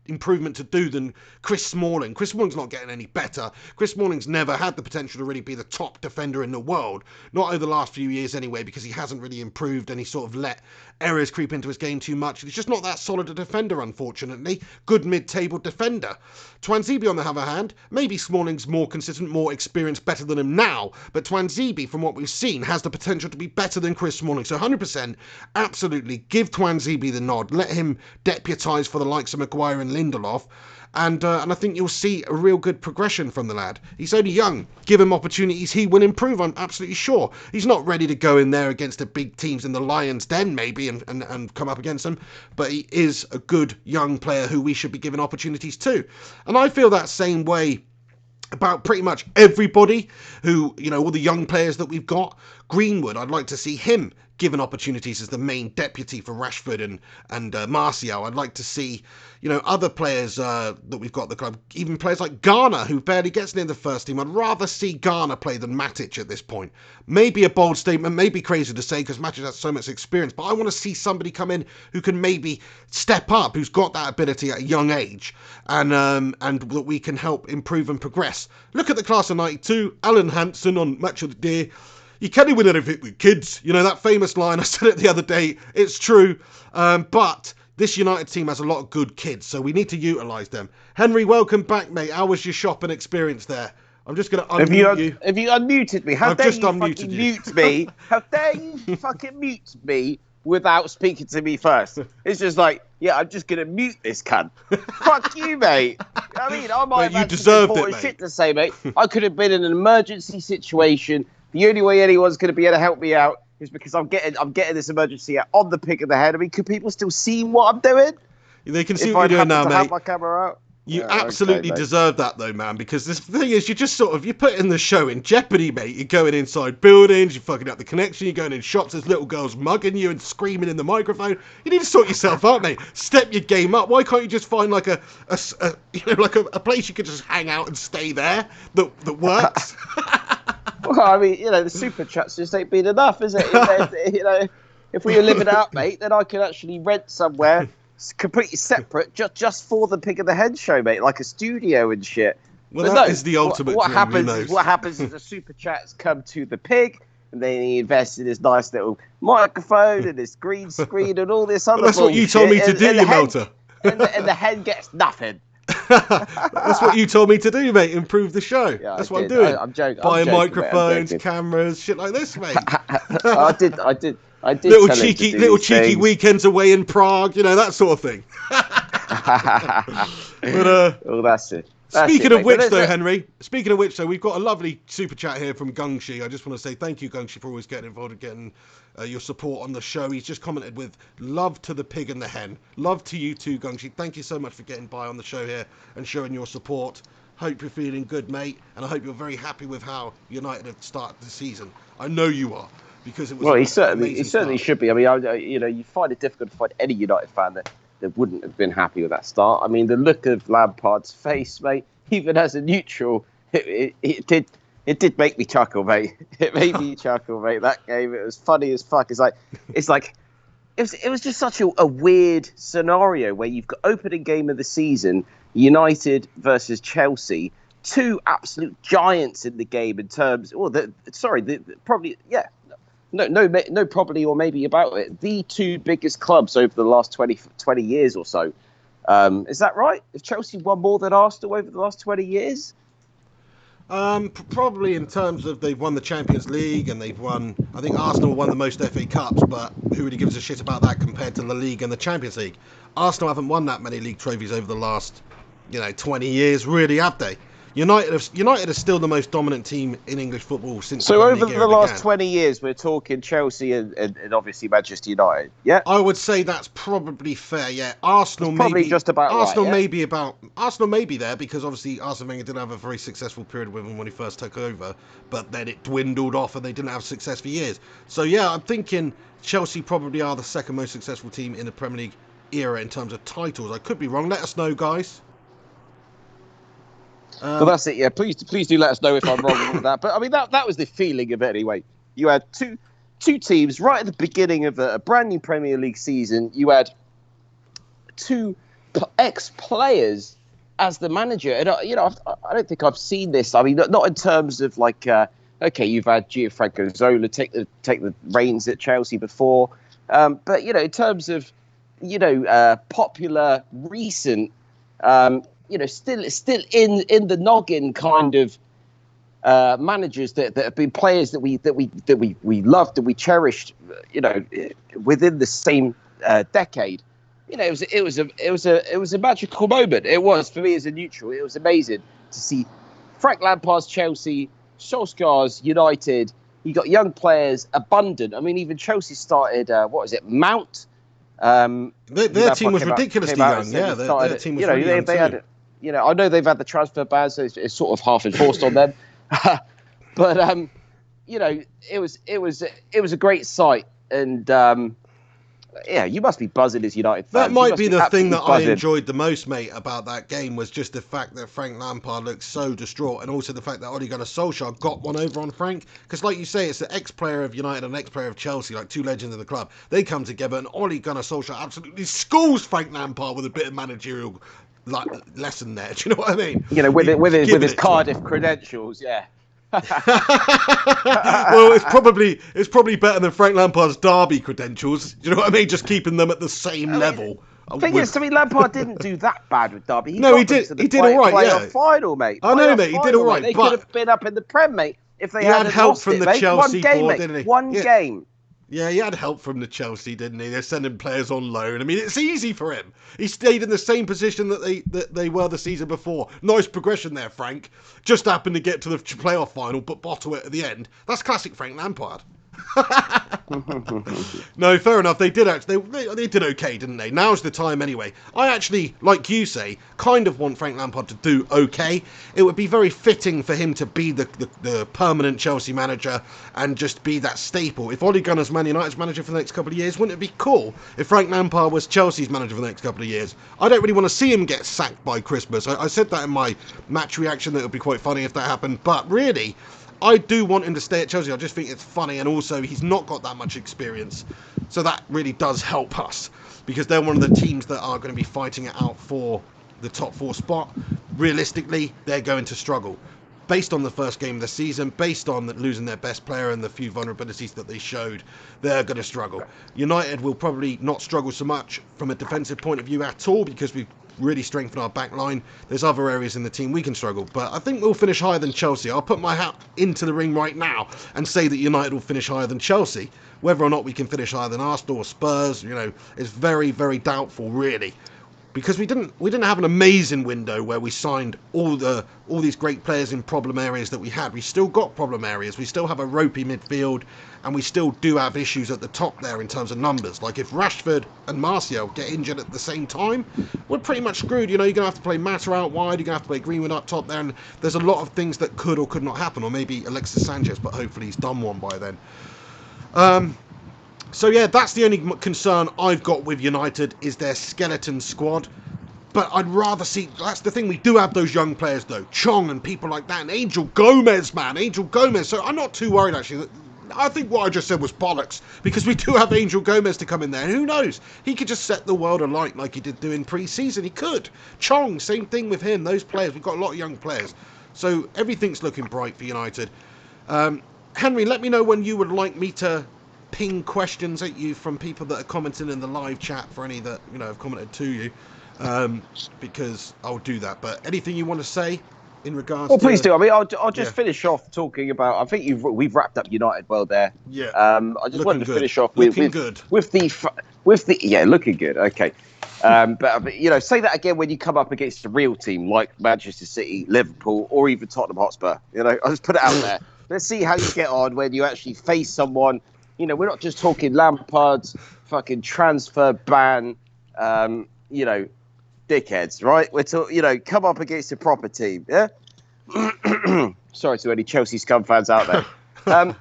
improvement to do than Chris Smalling. Chris Smalling's not getting any better. Chris Smalling's never had the potential to really be the top defender in the world, not over the last few years anyway, because he hasn't really improved and he sort of let errors creep into his game too much. He's just not that solid a defender, unfortunately. Good mid-table defender. Twanzebe, on the other hand, maybe Smalling's more consistent, more experienced, better than him now, but Twanzebe, from what we've seen, has the potential to be better than Chris Smalling. So 100%, absolutely, give Twanzebe the nod. Let him deputise for the likes of Maguire and Lindelof, and I think you'll see a real good progression from the lad. He's only young. Give him opportunities, he will improve, I'm absolutely sure. He's not ready to go in there against the big teams in the Lions' Den, maybe, and come up against them, but he is a good young player who we should be giving opportunities to. And I feel that same way about pretty much everybody who, you know, all the young players that we've got. Greenwood, I'd like to see him given opportunities as the main deputy for Rashford and Martial. I'd like to see, you know, other players that we've got at the club, even players like Garner, who barely gets near the first team. I'd rather see Garner play than Matic at this point. Maybe a bold statement, maybe crazy to say because Matic has so much experience, but I want to see somebody come in who can maybe step up, who's got that ability at a young age, and that we can help improve and progress. Look at the class of 92, Alan Hansen on Match of the Day. You can't win anything with kids. You know, that famous line, I said it the other day, it's true. But this United team has a lot of good kids, so we need to utilise them. Henry, welcome back, mate. How was your shopping experience there? I'm just going to unmute you. Have you unmuted me? How dare just you unmuted fucking you. mute me? How dare you fucking mute me without speaking to me first? It's just like, yeah, I'm just going to mute this cunt. Fuck you, mate. I mean, I might Mate, you have deserved some it, important mate. shit to say, mate. I could have been in an emergency situation. The only way anyone's going to be able to help me out is because I'm getting this emergency out on the pick of the head. I mean, could people still see what I'm doing? They can see If what I you're doing now, happen to have mate. my camera out? You Yeah, absolutely okay, mate. deserve that, though, man, because the thing is, you just sort of, you're putting the show in jeopardy, mate. You're going inside buildings, you're fucking up the connection, you're going in shops, there's little girls mugging you and screaming in the microphone. You need to sort yourself out, mate. Step your game up. Why can't you just find like a place you could just hang out and stay there that works? Well, I mean, you know, the super chats just ain't been enough, is it? You know, if we were living it up, mate, then I could actually rent somewhere completely separate just for the Pig of the Head show, mate, like a studio and shit. Well, But that no, is the ultimate what dream, happens who is knows? what happens is the super chats come to the Pig, and then he invests in this nice little microphone and this green screen and all this other Well, that's what you told me to bullshit, do, and you the head- melter. and the head gets nothing. That's what you told me to do, mate. Improve the show. Yeah, That's I what I'm did. doing. I'm joking. Buying I'm joking, mate, I'm microphones, joking. cameras, shit like this, mate. I did. Little tell him to cheeky, do little these cheeky things. weekends away in Prague, you know, that sort of thing. But Well, that's it. That's speaking it, of mate. which, But though, there's- Henry, speaking of which, though, we've got a lovely super chat here from Gungshi. I just want to say thank you, Gungshi, for always getting involved and getting your support on the show. He's just commented with love to the pig and the hen. Love to you too, Gungshi. Thank you so much for getting by on the show here and showing your support. Hope you're feeling good, mate, and I hope you're very happy with how United have started the season. I know you are, because it was Well, he an certainly amazing start. should be. I mean, you know, you find it difficult to find any United fan that wouldn't have been happy with that start. I mean, the look of Lampard's face, mate, even as a neutral, it did make me chuckle, mate. It made me chuckle, mate. That game, it was funny as fuck. It was just such a weird scenario where you've got opening game of the season, United versus Chelsea, two absolute giants in the game in terms. No, probably or maybe about it. The two biggest clubs over the last 20 years or so. Is that right? Have Chelsea won more than Arsenal over the last 20 years? Probably in terms of they've won the Champions League and they've won. I think Arsenal won the most FA Cups, but who really gives a shit about that compared to the League and the Champions League? Arsenal haven't won that many league trophies over the last, 20 years, really, have they? United are still the most dominant team in English football since. So the over League the era last began. 20 years, we're talking Chelsea and obviously Manchester United. Yeah. I would say that's probably fair. Yeah, Arsenal That's probably maybe just about Arsenal right, yeah? Arsenal may be there because obviously Arsene Wenger didn't have a very successful period with him when he first took over, but then it dwindled off and they didn't have success for years. So yeah, I'm thinking Chelsea probably are the second most successful team in the Premier League era in terms of titles. I could be wrong. Let us know, guys. Well, that's it. Yeah, please do let us know if I'm wrong with that. But I mean, that was the feeling of it anyway. You had two teams right at the beginning of a brand new Premier League season. You had two ex-players as the manager. And I don't think I've seen this. I mean, not in terms of like, okay, you've had Gianfranco Zola take the reins at Chelsea before, but in terms of popular recent, still in the noggin kind of managers that have been players that we loved and we cherished, within the same decade. It was a magical moment. It was for me as a neutral. It was amazing to see Frank Lampard's Chelsea, Solskjaer's United. You got young players, abundant. I mean, even Chelsea started. Mount? Their team was ridiculously young. Yeah, their team was really young they had. I know they've had the transfer ban, so it's sort of half enforced on them. But it was a great sight, and you must be buzzing as United fans. That might be the thing that buzzing. I enjoyed the most, mate, about that game was just the fact that Frank Lampard looked so distraught, and also the fact that Ole Gunnar Solskjaer got one over on Frank. Because, like you say, it's the ex-player of United and ex-player of Chelsea, like two legends of the club. They come together, and Ole Gunnar Solskjaer absolutely schools Frank Lampard with a bit of managerial lesson there. Do you know what I mean? With his Cardiff credentials, yeah. Well, it's probably better than Frank Lampard's Derby credentials. Do you know what I mean? Just keeping them at the same level. Thing is, Lampard didn't do that bad with Derby. He did all right. Yeah, final, mate. I know, mate. He did all right. They could have been up in the Prem, mate, if they had help from the Chelsea board, didn't he? One game. Yeah, he had help from the Chelsea, didn't he? They're sending players on loan. I mean, it's easy for him. He stayed in the same position that they were the season before. Nice progression there, Frank. Just happened to get to the playoff final, but bottle it at the end. That's classic Frank Lampard. No, fair enough. They did they did okay, didn't they? Now's the time anyway. I actually, like you say, kind of want Frank Lampard to do okay. It would be very fitting for him to be the permanent Chelsea manager and just be that staple. If Ole Gunnar's Man United's manager for the next couple of years, wouldn't it be cool if Frank Lampard was Chelsea's manager for the next couple of years? I don't really want to see him get sacked by Christmas. I said that in my match reaction, that it would be quite funny if that happened, but really, I do want him to stay at Chelsea. I just think it's funny, and also he's not got that much experience. So that really does help us, because they're one of the teams that are going to be fighting it out for the top 4 spot. Realistically, they're going to struggle. Based on the first game of the season, based on losing their best player and the few vulnerabilities that they showed, they're going to struggle. United will probably not struggle so much from a defensive point of view at all, because we've really strengthen our back line. There's other areas in the team we can struggle, but I think we'll finish higher than Chelsea. I'll put my hat into the ring right now and say that United will finish higher than Chelsea. Whether or not we can finish higher than Arsenal or Spurs, is very, very doubtful, really. Because we didn't have an amazing window where we signed all these great players in problem areas that we had. We still got problem areas. We still have a ropey midfield, and we still do have issues at the top there in terms of numbers. Like if Rushford and Martial get injured at the same time, we're pretty much screwed. You're going to have to play Mata out wide. You're going to have to play Greenwood up top there, and there's a lot of things that could or could not happen. Or maybe Alexis Sanchez, but hopefully he's done one by then. So yeah, that's the only concern I've got with United, is their skeleton squad. But I'd rather see, that's the thing, we do have those young players though, Chong and people like that, and Angel Gomez, man, Angel Gomez. So I'm not too worried actually. I think what I just said was bollocks, because we do have Angel Gomez to come in there. Who knows? He could just set the world alight like he did do in pre-season. He could. Chong, same thing with him. Those players, we've got a lot of young players. So everything's looking bright for United. Henry, let me know when you would like me to ping questions at you from people that are commenting in the live chat, for any that have commented to you, because I'll do that. But anything you want to say in regards to... Well, please do. I mean, I'll just finish off talking about... I think we've wrapped up United well there. Yeah. I just wanted to finish off with the... Yeah, looking good. Okay. But say that again when you come up against a real team like Manchester City, Liverpool, or even Tottenham Hotspur. I'll just put it out there. Let's see how you get on when you actually face someone. We're not just talking Lampard's fucking transfer ban, dickheads, right? We're talking, come up against a proper team, yeah? Sorry to any Chelsea scum fans out there. No,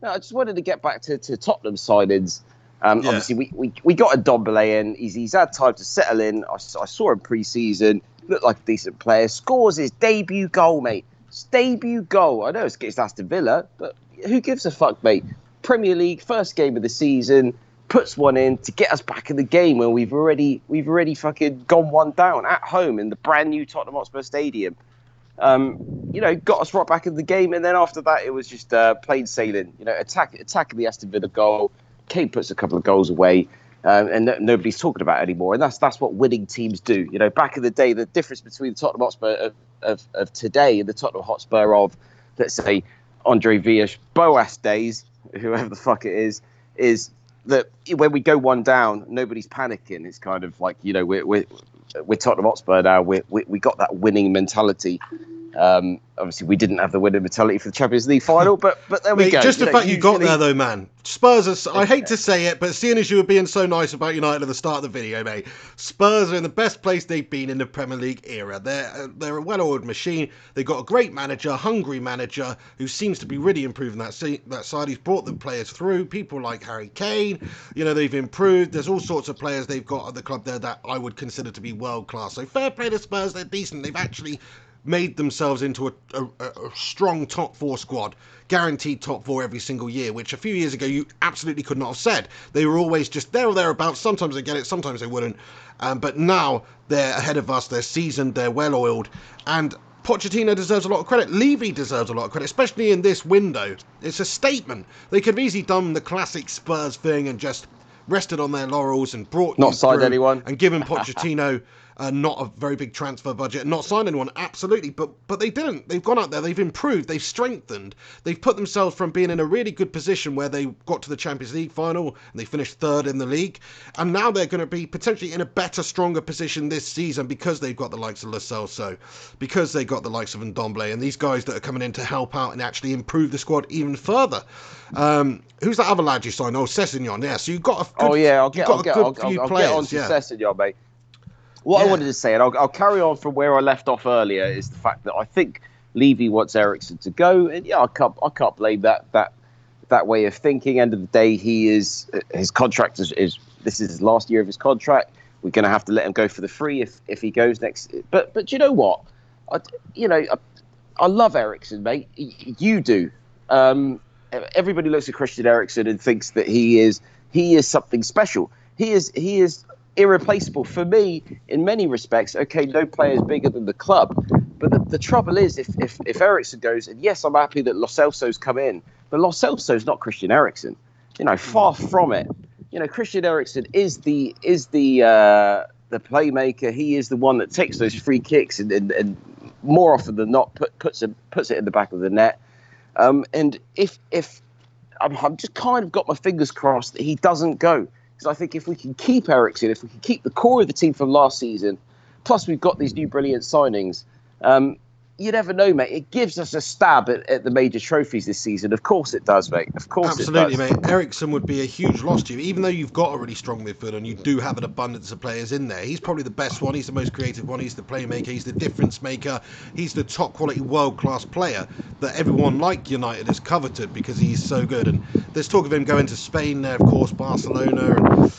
I just wanted to get back to Tottenham signings. Obviously, we got a Ndombele in. He's had time to settle in. I saw him pre-season. Looked like a decent player. Scores his debut goal, mate. His debut goal. I know it's against Aston Villa, but who gives a fuck, mate? Premier League, first game of the season. puts one in to get us back in the game when we've already fucking gone one down at home in the brand new Tottenham Hotspur Stadium. Got us right back in the game, and then after that it was just plain sailing. Attacking the Aston Villa goal. Kane puts a couple of goals away, and nobody's talking about it anymore. And that's what winning teams do. Back in the day, the difference between the Tottenham Hotspur of today and the Tottenham Hotspur of, let's say, Andre Villas-Boas days, whoever the fuck it is that when we go one down, nobody's panicking. It's kind of like, we're Tottenham Hotspur now. We got that winning mentality. Obviously, we didn't have the winning mentality for the Champions League final, but there we go. Just the fact you got there, though, man. Spurs are, I hate to say it, but seeing as you were being so nice about United at the start of the video, mate, Spurs are in the best place they've been in the Premier League era. They're a well-oiled machine. They've got a great manager, hungry manager, who seems to be really improving that side. He's brought the players through. People like Harry Kane, they've improved. There's all sorts of players they've got at the club there that I would consider to be world-class. So fair play to Spurs. They're decent. They've actually made themselves into a strong top four squad, guaranteed top four every single year, which a few years ago you absolutely could not have said. They were always just there or thereabouts. Sometimes they get it, sometimes they wouldn't. But now they're ahead of us. They're seasoned, they're well-oiled, and Pochettino deserves a lot of credit. Levy deserves a lot of credit, especially in this window. It's a statement. They could have easily done the classic Spurs thing and just rested on their laurels and brought not signed anyone and given Pochettino not a very big transfer budget and not signed anyone, absolutely, but they didn't. They've gone out there, they've improved, they've strengthened, they've put themselves from being in a really good position where they got to the Champions League final and they finished third in the league, and now they're going to be potentially in a better, stronger position this season because they've got the likes of Lo Celso, because they've got the likes of Ndombele and these guys that are coming in to help out and actually improve the squad even further. Who's that other lad you signed? Oh, Sessegnon, yeah. So you've got a good, I'll get on to Sessegnon, mate. I wanted to say, and I'll carry on from where I left off earlier, is the fact that I think Levy wants Eriksen to go, and I can't blame that way of thinking. End of the day, his contract is this is his last year of his contract. We're going to have to let him go for the free if he goes next. But you know what? I love Eriksen, mate. You do. Everybody looks at Christian Eriksen and thinks that he is something special. He is irreplaceable for me in many respects. Okay, no player is bigger than the club, but the trouble is if Eriksen goes, and yes, I'm happy that Lo Celso's come in, but Lo Celso's not Christian Eriksen. Far from it. Christian Eriksen is the playmaker. He is the one that takes those free kicks and more often than not puts it in the back of the net. And if I'm just kind of got my fingers crossed that he doesn't go. I think if we can keep Eriksen, if we can keep the core of the team from last season, plus we've got these new brilliant signings, you never know, mate. It gives us a stab at the major trophies this season. Of course it does, mate. Of course absolutely, it does. Mate. Eriksen would be a huge loss to you, even though you've got a really strong midfield and you do have an abundance of players in there. He's probably the best one. He's the most creative one. He's the playmaker. He's the difference maker. He's the top quality world-class player that everyone like United has coveted because he's so good. And there's talk of him going to Spain there, of course, Barcelona,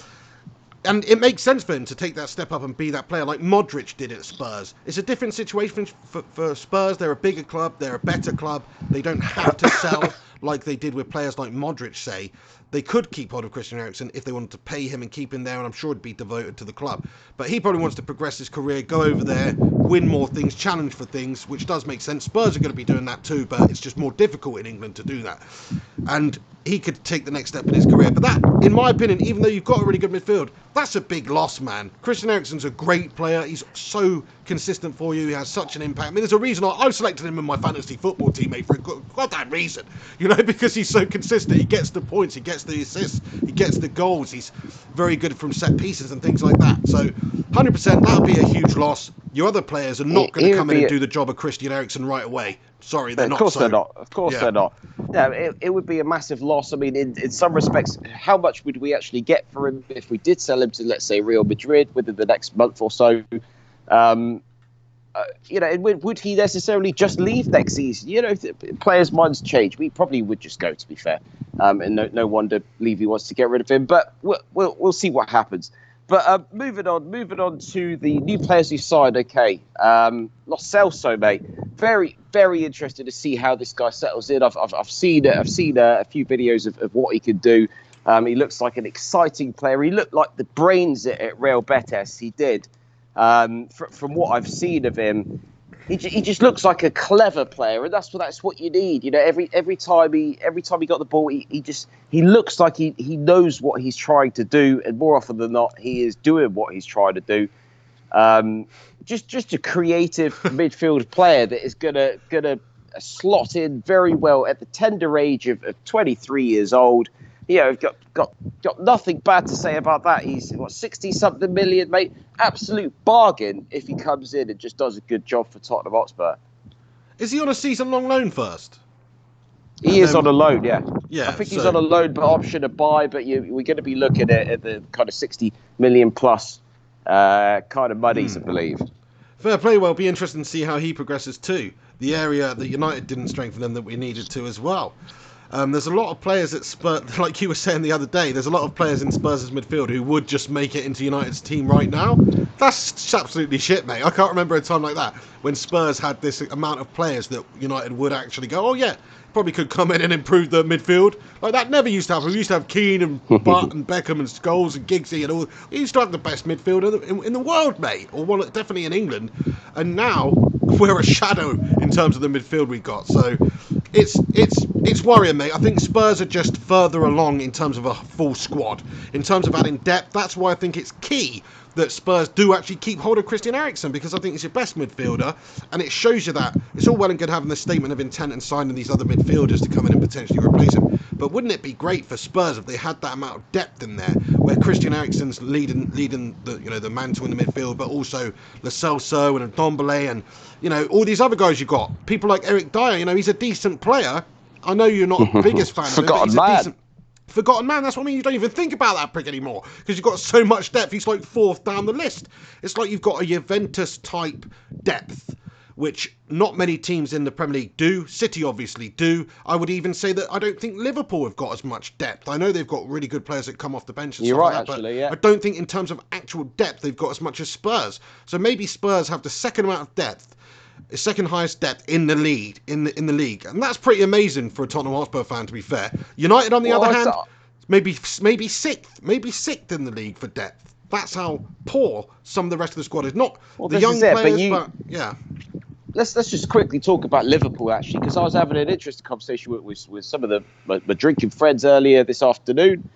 and it makes sense for him to take that step up and be that player like Modric did at Spurs. It's a different situation for Spurs. They're a bigger club. They're a better club. They don't have to sell like they did with players like Modric, say. They could keep hold of Christian Eriksen if they wanted to pay him and keep him there, and I'm sure he'd be devoted to the club. But he probably wants to progress his career, go over there, win more things, challenge for things, which does make sense. Spurs are going to be doing that too, but it's just more difficult in England to do that. And he could take the next step in his career. But that, in my opinion, even though you've got a really good midfield, that's a big loss, man. Christian Eriksen's a great player. He's so consistent for you. He has such an impact. I mean, there's a reason I've selected him in my fantasy football team, mate, for a goddamn reason. Because he's so consistent. He gets the points. He gets the assists. He gets the goals. He's very good from set pieces and things like that. So 100%, that would be a huge loss. Your other players are not going to come in and do the job of Christian Eriksen right away. Sorry, they're not. Of course they're not. Of course they're not. No, it would be a massive loss. I mean, in some respects, how much would we actually get for him if we did sell him to, let's say, Real Madrid within the next month or so? And would he necessarily just leave next season? Players' minds change. We probably would just go, to be fair. And no wonder Levy wants to get rid of him. But we'll see what happens. But moving on to the new players who signed. Okay, Lo Celso, mate. Very, very interested to see how this guy settles in. I've seen a few videos of what he can do. He looks like an exciting player. He looked like the brains at Real Betis. He did. From what I've seen of him, he just looks like a clever player, and that's what you need. You know, every time he got the ball, he looks like he knows what he's trying to do, and more often than not, he is doing what he's trying to do. Just a creative midfield player that is gonna slot in very well at the tender age of 23 years old. You know, got nothing bad to say about that. He's 60-something million, mate. Absolute bargain if he comes in and just does a good job for Tottenham Hotspur. Is he on a season-long loan first? He is on a loan, yeah. Yeah, I think he's on a loan, but option to buy. But we're going to be looking at the kind of 60 million plus kind of monies, I believe. Fair play. Well, it'll be interesting to see how he progresses too. The area that United didn't strengthen them that we needed to as well. There's a lot of players at Spurs, like you were saying the other day, there's a lot of players in Spurs' midfield who would just make it into United's team right now. That's absolutely shit, mate. I can't remember a time like that when Spurs had this amount of players that United would actually go, oh yeah, probably could come in and improve the midfield. Like that never used to happen. We used to have Keane and Butt and Beckham and Scholes and Giggsy and all. We used to have the best midfielder in the world, mate, or one definitely in England. And now we're a shadow in terms of the midfield we've got. So it's worrying, mate. I think Spurs are just further along in terms of a full squad. In terms of adding depth, that's why I think it's key that Spurs do actually keep hold of Christian Eriksen, because I think he's your best midfielder, and it shows you that it's all well and good having the statement of intent and signing these other midfielders to come in and potentially replace him. But wouldn't it be great for Spurs if they had that amount of depth in there, where Christian Eriksen's leading the mantle in the midfield, but also Lo Celso and Ndombele and all these other guys you got, people like Eric Dyer. He's a decent player. I know you're not the biggest fan of him, but he's a decent. Forgotten man, that's what I mean. You don't even think about that prick anymore because you've got so much depth. He's like fourth down the list. It's like you've got a Juventus type depth, which not many teams in the Premier League do. City obviously do. I would even say that I don't think Liverpool have got as much depth. I know they've got really good players that come off the bench and You're stuff right, like that, actually, but yeah. I don't think in terms of actual depth they've got as much as Spurs. So maybe Spurs have the second amount of depth, the second highest depth in the league, in the league, and that's pretty amazing for a Tottenham Hotspur fan, to be fair. United, on the other hand, maybe sixth in the league for depth. That's how poor some of the rest of the squad is. Not the young players, but yeah. Let's just quickly talk about Liverpool, actually, because I was having an interesting conversation with some of my drinking friends earlier this afternoon.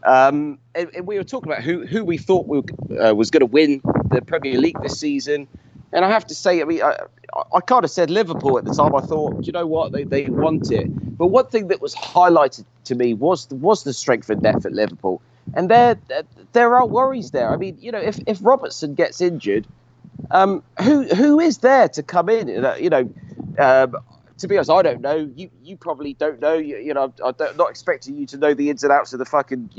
And we were talking about who we thought was going to win the Premier League this season. And I have to say, I mean, I kind of said Liverpool at the time. I thought, you know what, they want it. But one thing that was highlighted to me was the strength and depth at Liverpool. And there are worries there. I mean, if Robertson gets injured, who is there to come in? To be honest, I don't know. You probably don't know. I'm not expecting you to know the ins and outs of the fucking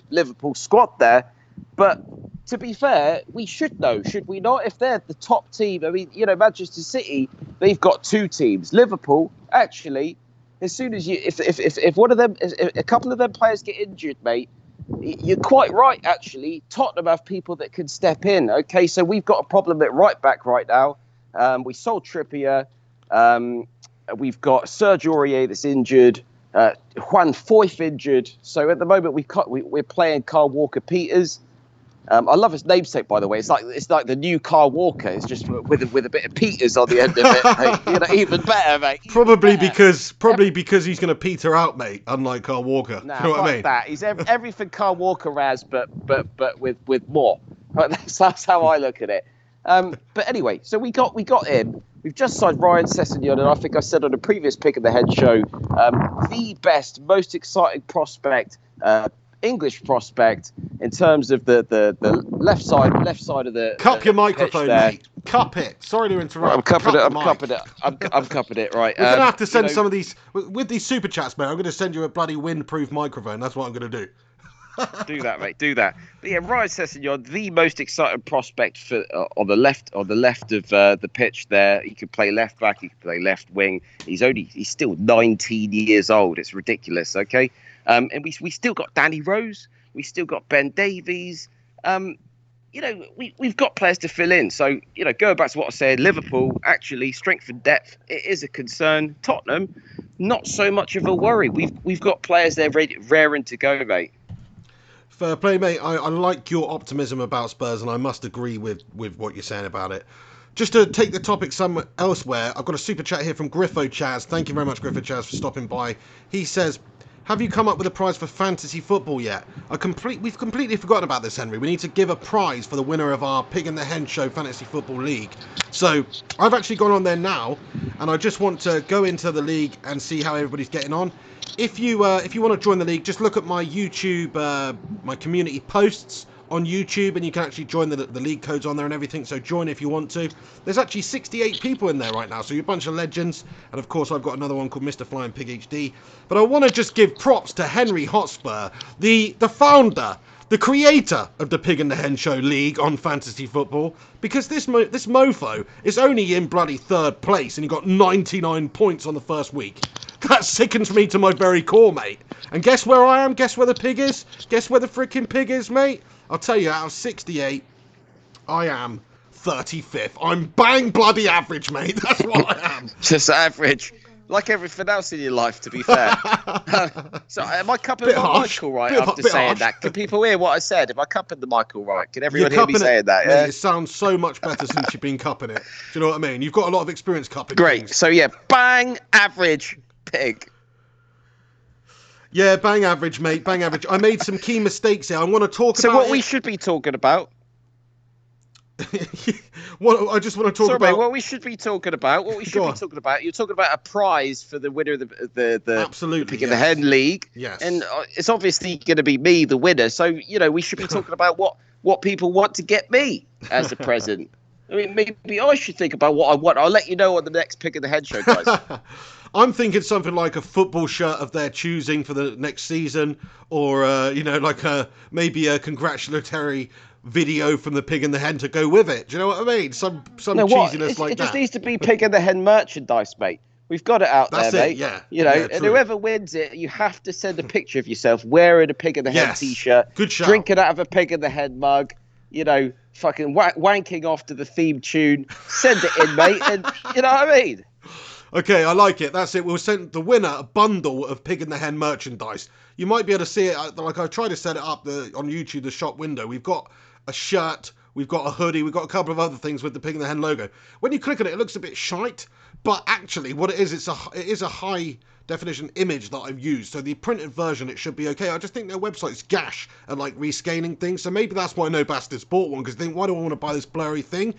Liverpool squad there. But to be fair, we should know, should we not? If they're the top team, I mean, Manchester City, they've got two teams. Liverpool, actually, as soon as if one of them, if a couple of them players get injured, mate, you're quite right, actually. Tottenham have people that can step in. Okay, so we've got a problem at right back right now. We sold Trippier. We've got Serge Aurier that's injured. Juan Foyth injured. So at the moment we're playing Kyle Walker-Peters. I love his namesake, by the way. It's like the new Kyle Walker. It's just with a bit of Peters on the end of it. Mate. Even better, mate. Probably because he's going to peter out, mate. Unlike Kyle Walker. Nah, you know what I mean? That. He's everything Kyle Walker has, but with more. That's how I look at it. But anyway, so we got him. We've just signed Ryan Sessegnon, and I think I said on a previous Pick of the Head show, the best, most exciting prospect, English prospect, in terms of the left side of the. Cup your microphone, mate. Cup it. Sorry to interrupt. Right, I'm cupping it. Right. We're gonna have to send some of these with these super chats, mate. I'm gonna send you a bloody windproof microphone. That's what I'm gonna do. Do that, mate. Do that. But yeah, Ryan Sessegnon, the most exciting prospect for on the left of the pitch. There, he could play left back. He could play left wing. He's still 19 years old. It's ridiculous. Okay, and we still got Danny Rose. We still got Ben Davies. We've got players to fill in. So going back to what I said, Liverpool actually strength and depth, it is a concern. Tottenham, not so much of a worry. We've got players there ready, raring to go, mate. Fair play, mate. I like your optimism about Spurs, and I must agree with what you're saying about it. Just to take the topic somewhere elsewhere, I've got a super chat here from Griffo Chaz. Thank you very much, Griffo Chaz, for stopping by. He says, have you come up with a prize for fantasy football yet? We've completely forgotten about this, Henry. We need to give a prize for the winner of our Pig and the Hen Show Fantasy Football League. So I've actually gone on there now, and I just want to go into the league and see how everybody's getting on. If you want to join the league, just look at my YouTube, my community posts on YouTube, and you can actually join the league codes on there and everything, so join if you want to. There's actually 68 people in there right now, so you're a bunch of legends, and of course I've got another one called Mr. Flying Pig HD. But I want to just give props to Henry Hotspur, the founder, the creator of the Pig and the Hen Show League on fantasy football, because this mofo is only in bloody 3rd place, and he got 99 points on the first week. That sickens me to my very core, mate. And guess where I am? Guess where the pig is? Guess where the freaking pig is, mate? I'll tell you, out of 68, I am 35th. I'm bang bloody average, mate. That's what I am. Just average. Like everything else in your life, to be fair. So am I cupping my mic all right after saying that? Can people hear what I said? Am I cupping the mic all right? Can everyone hear me saying that? Yeah? Mate, it sounds so much better since you've been cupping it. Do you know what I mean? You've got a lot of experience cupping Great. things. So, yeah, bang average pig. Yeah, bang average, mate. Bang average. I made some key mistakes here. I want to talk about. So what we should be talking about. I just want to talk about. Mate, what we should be talking about. What we should be talking about. You're talking about a prize for the winner of the absolutely Pig and the Hen League. Yes. And it's obviously going to be me, the winner. So we should be talking about what people want to get me as a present. I mean, maybe I should think about what I want. I'll let you know on the next Pig and the Hen Show, guys. I'm thinking something like a football shirt of their choosing for the next season, or like maybe a congratulatory video from the Pig and the Hen to go with it. Do you know what I mean? Some cheesiness like that. It just needs to be Pig and the Hen merchandise, mate. We've got it out there, mate. Yeah. And whoever wins it, you have to send a picture of yourself wearing a Pig and the Hen t-shirt, good shout. Drinking out of a Pig and the Hen mug, fucking wanking off to the theme tune. Send it in, mate, and you know what I mean? Okay, I like it. That's it. We'll send the winner a bundle of Pig and the Hen merchandise. You might be able to see it. Like I tried to set it up on YouTube, the shop window. We've got a shirt, we've got a hoodie, we've got a couple of other things with the Pig and the Hen logo. When you click on it, it looks a bit shite, but actually what it is, it is a high definition image that I've used. So the printed version, it should be okay. I just think their website's gash at like rescaling things. So maybe that's why no bastards bought one, because they think, why do I want to buy this blurry thing?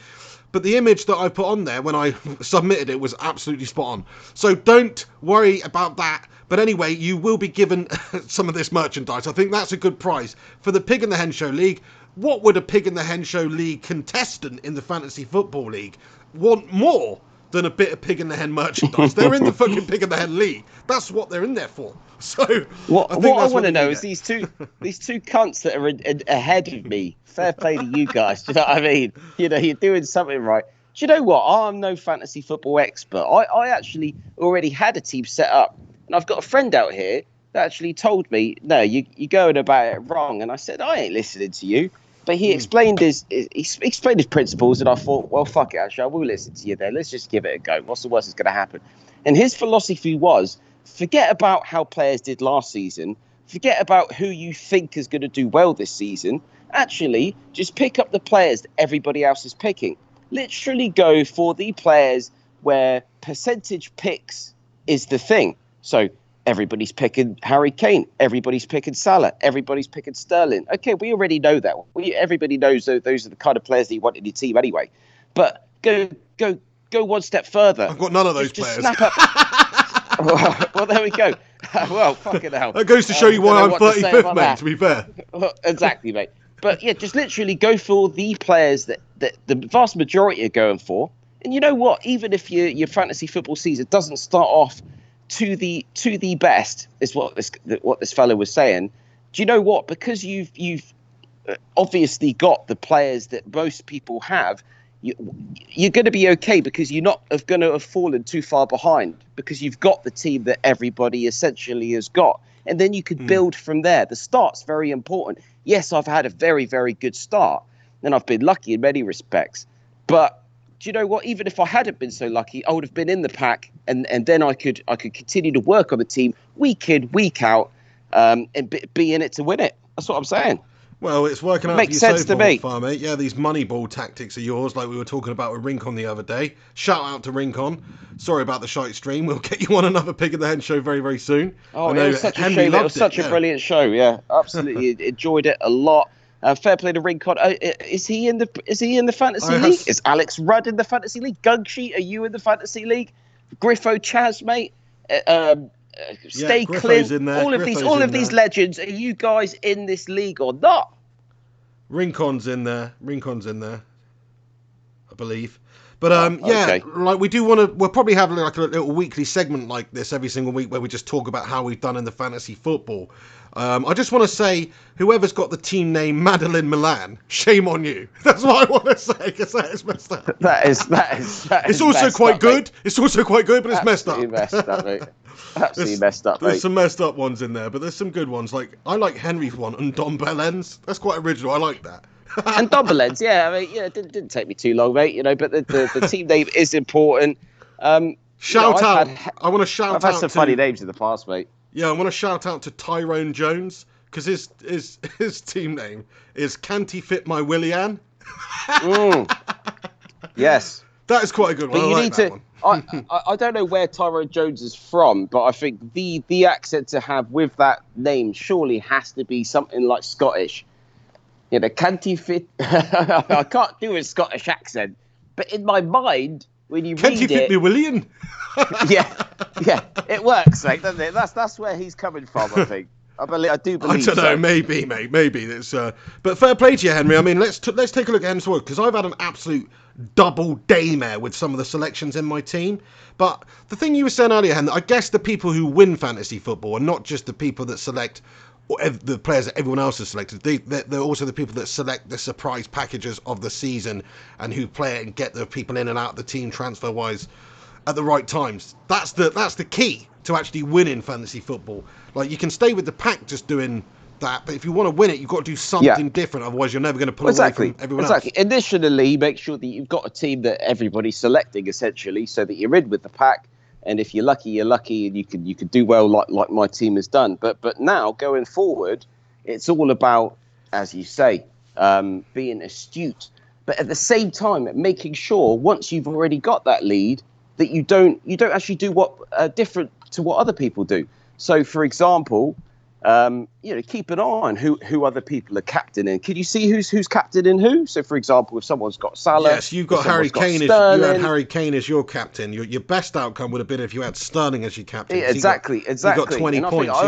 But the image that I put on there when I submitted it was absolutely spot on. So don't worry about that. But anyway, you will be given some of this merchandise. I think that's a good prize. For the Pig and the Hen Show League, what would a Pig and the Hen Show League contestant in the Fantasy Football League want more than a bit of Pig and the Hen merchandise? They're in the fucking Pig and the Hen League. That's what they're in there for. So what I want to know is these two cunts that are ahead of me. Fair play to you guys. Do you know what I mean? You're doing something right. Do you know what? I'm no fantasy football expert. I actually already had a team set up, and I've got a friend out here that actually told me, no, you're going about it wrong. And I said, I ain't listening to you. But he explained his principles, and I thought, well, fuck it, actually, I will listen to you then. Let's just give it a go. What's the worst that's going to happen? And his philosophy was, forget about how players did last season. Forget about who you think is going to do well this season. Actually, just pick up the players that everybody else is picking. Literally go for the players where percentage picks is the thing. So everybody's picking Harry Kane. Everybody's picking Salah. Everybody's picking Sterling. Okay, we already know that. Everybody knows those are the kind of players that you want in your team anyway. But go one step further. I've got none of those players. Snap up. Well, there we go. Well, fucking hell. That goes to show you why I'm 35th, mate, to be fair. Exactly, mate. But yeah, just literally go for the players that the vast majority are going for. And you know what? Even if your fantasy football season doesn't start off to the best, is what this fellow was saying. Do you know what? Because you've obviously got the players that most people have, you're going to be okay, because you're not going to have fallen too far behind, because you've got the team that everybody essentially has got. And then you could build from there. The start's very important. Yes, I've had a very, very good start, and I've been lucky in many respects. But do you know what? Even if I hadn't been so lucky, I would have been in the pack, and then I could continue to work on the team week in, week out, and be in it to win it. That's what I'm saying. Well, it's working out Makes for you sense so to me. far, mate. Yeah, these Moneyball tactics are yours, like we were talking about with Rincon the other day. Shout out to Rincon. Sorry about the shite stream. We'll get you on another Pig in the Hen show very, very soon. Oh, I know it was such a Henry shame. It loved was such a yeah. brilliant show. Yeah, absolutely enjoyed it a lot. Fair play to Rincon. Is he in the fantasy league? Is Alex Rudd in the fantasy league? Gugsheet, are you in the fantasy league? Griffo Chaz, mate. Stay Griffo's Clint. in there. All of these legends. Are you guys in this league or not? Rincon's in there, I believe. But okay. like we'll probably have like a little weekly segment like this every single week where we just talk about how we've done in the fantasy football. I just want to say, whoever's got the team name Madeline Milan, shame on you. That's what I want to say, because that is messed up. That is it's also quite good. Mate. It's also quite good, but it's messed up. Messed up, mate. Absolutely messed up, There's mate. some messed up ones in there, but there's some good ones. Like, I like Henry's one and Don Bellens. That's quite original. I like that. And Dobbelens, yeah. I mean, it didn't take me too long, mate. But the team name is important. I want to shout I've had some funny names in the past, mate. Yeah, I want to shout out to Tyrone Jones, because his team name is Can't He Fit My Willian? Yes. That is quite a good one. But you need to. I don't know where Tyrone Jones is from, but I think the accent to have with that name surely has to be something like Scottish. Can't he fit? I can't do a Scottish accent, but in my mind, when you Can't read he fit me Willian? yeah, it works, mate, doesn't it? That's where he's coming from, I think. I do believe. I don't know, maybe, mate, maybe. It's, but fair play to you, Henry. I mean, let's take a look at him as well, because I've had an absolute double daymare with some of the selections in my team. But the thing you were saying earlier, Henry, I guess the people who win fantasy football are not just the people that select the players that everyone else has selected. They're also the people that select the surprise packages of the season and who play it and get the people in and out of the team transfer-wise at the right times. That's the key to actually winning fantasy football. Like, you can stay with the pack just doing that, but if you want to win it, you've got to do something different. Otherwise, you're never going to pull away from everyone else. Initially, make sure that you've got a team that everybody's selecting, essentially, so that you're in with the pack. And if you're lucky, and you can do well like my team has done. But now, going forward, it's all about, as you say, being astute. But at the same time, making sure once you've already got that lead, that you don't actually do what different to what other people do. So, for example, keep an eye on who other people are captaining. Can you see who's captaining who? So, for example, if someone's got Salah, yes, you've got Harry Kane. You had Harry Kane as your captain. Your best outcome would have been if you had Sterling as your captain. Exactly. You got 20 points. I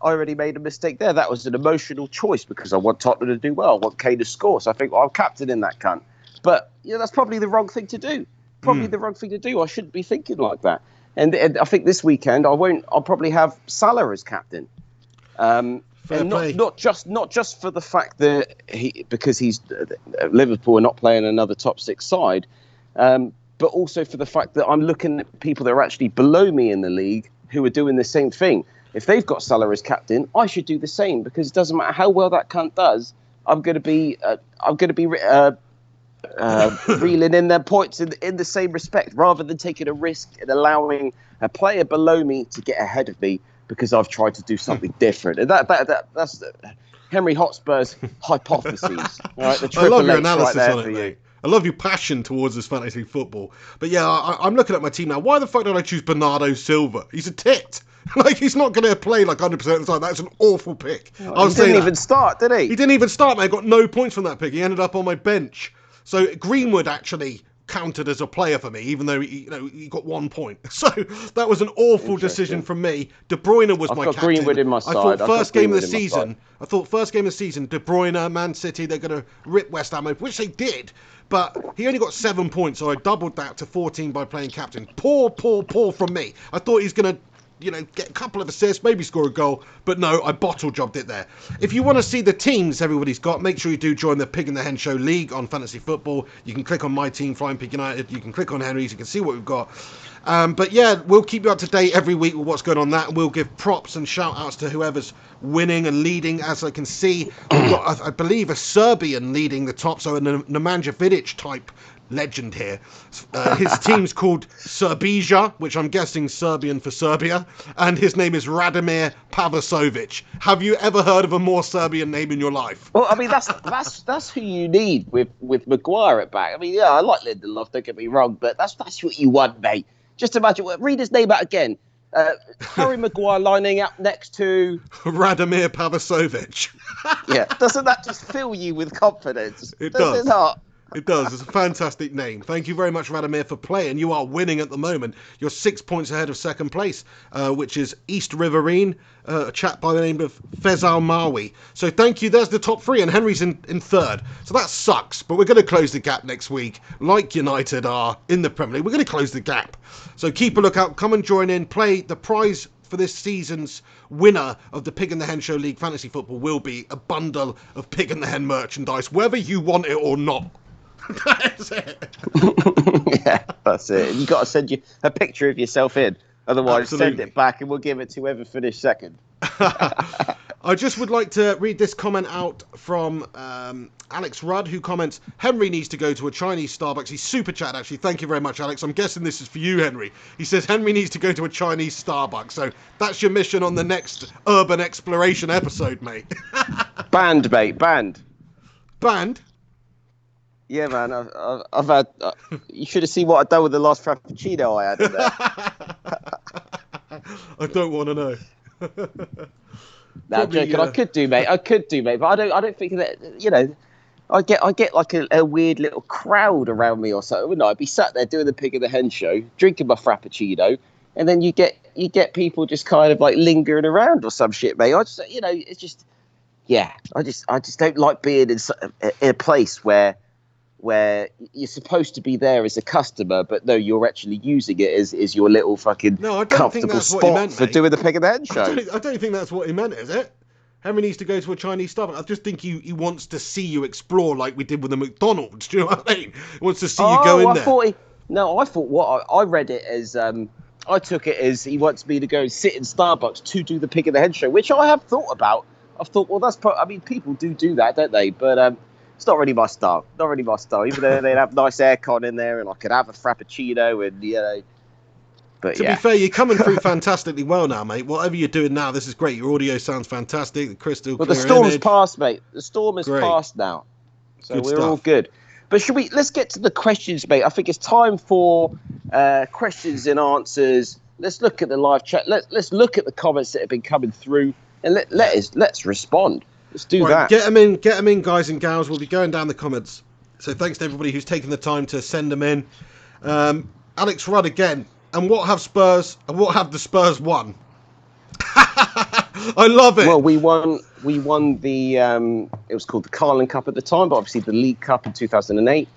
already made a mistake there. That was an emotional choice because I want Tottenham to do well. I want Kane to score. So I think, I'm captaining that cunt. But that's probably the wrong thing to do. The wrong thing to do. I shouldn't be thinking like that. And I think this weekend I'll probably have Salah as captain. And not just for the fact that because he's Liverpool are not playing another top six side, but also for the fact that I'm looking at people that are actually below me in the league who are doing the same thing. If they've got Salah as captain, I should do the same because it doesn't matter how well that cunt does. I'm going to be reeling in their points in the same respect, rather than taking a risk and allowing a player below me to get ahead of me because I've tried to do something different. And that's Henry Hotspur's hypotheses. All right, the I love your H analysis right on it, mate. I love your passion towards this fantasy football. But yeah, I'm looking at my team now. Why the fuck did I choose Bernardo Silva? He's a tit. Like, he's not going to play like 100% of the time. That's an awful pick. He didn't even start, did he? He didn't even start, mate. I got no points from that pick. He ended up on my bench. So Greenwood actually counted as a player for me, even though he got 1 point. So that was an awful decision from me. De Bruyne was my captain. Greenwood in my side. I thought first game of the season, De Bruyne, Man City, they're going to rip West Ham, which they did. But he only got 7 points, so I doubled that to 14 by playing captain. Poor from me. I thought he's going to get a couple of assists, maybe score a goal. But no, I bottle jobbed it there. If you want to see the teams everybody's got, make sure you do join the Pig in the Hen Show League on Fantasy Football. You can click on my team, Flying Pig United. You can click on Henry's. You can see what we've got. But yeah, we'll keep you up to date every week with what's going on that. We'll give props and shout outs to whoever's winning and leading. As I can see, we've got, I believe, a Serbian leading the top, so a Nemanja Vidic type legend here. His team's called Serbia, which I'm guessing Serbian for Serbia, and his name is Radomir Pavisovic. Have you ever heard of a more Serbian name in your life? Well, I mean, that's who you need with Mcguire at back. I mean, yeah, I like Lindelof, don't get me wrong, but that's what you want, mate. Just imagine, read his name out again. Harry Maguire lining up next to Radomir Pavisovic. Yeah, doesn't that just fill you with confidence? It does. does. It not? It does. It's a fantastic name. Thank you very much, Radomir, for playing. You are winning at the moment. You're 6 points ahead of second place, which is East Riverine, a chap by the name of Faisal Mawi. So thank you. There's the top three, and Henry's in third. So that sucks, but we're going to close the gap next week, like United are in the Premier League. We're going to close the gap. So keep a lookout. Come and join in. Play the prize for this season's winner of the Pig and the Hen Show League Fantasy Football will be a bundle of Pig and the Hen merchandise, whether you want it or not. That's it. Yeah, that's it. You got to send you a picture of yourself in. Otherwise, Absolutely. Send it back and we'll give it to whoever finished second. I just would like to read this comment out from Alex Rudd, who comments, Henry needs to go to a Chinese Starbucks. He's super chat, actually. Thank you very much, Alex. I'm guessing this is for you, Henry. He says, Henry needs to go to a Chinese Starbucks. So that's your mission on the next urban exploration episode, mate. Banned, mate. Banned. Banned? Yeah, man. I've had... you should have seen what I've done with the last Frappuccino I had in there. I don't want to know. No, I'm joking. I could do, mate. But I don't think that, you know, I get like a weird little crowd around me or something, wouldn't I? I'd be sat there doing the Pig and the Hen show, drinking my Frappuccino, and then you get people just kind of like lingering around or some shit, mate. I just, you know, it's just, yeah. I just don't like being in a place where you're supposed to be there as a customer, but no, you're actually using it as your little fucking comfortable spot for doing the Pig and the Hen show. I don't think that's what he meant, is it? Henry needs to go to a Chinese Starbucks. I just think he wants to see you explore like we did with the McDonald's. Do you know what I mean? He wants to see you go in there. I thought what I read it as, I took it as he wants me to go and sit in Starbucks to do the Pig and the Hen show, which I have thought about. I've thought, well, I mean, people do that, don't they? But it's not really my style. Even though they'd have nice aircon in there, and I could have a Frappuccino, and you know. But to be fair, you're coming through fantastically well now, mate. Whatever you're doing now, this is great. Your audio sounds fantastic. The crystal clear. Well, the storm's image. passed, mate. The storm is passed now, so Good we're stuff. all good. But let's get to the questions, mate. I think it's time for questions and answers. Let's look at the live chat. Let's look at the comments that have been coming through, and let's respond. Let's do that. Get them in, guys and gals. We'll be going down the comments. So thanks to everybody who's taken the time to send them in. Alex Rudd again. And what have the Spurs won? I love it. Well, we won the it was called the Carling Cup at the time, but obviously the League Cup in 2008.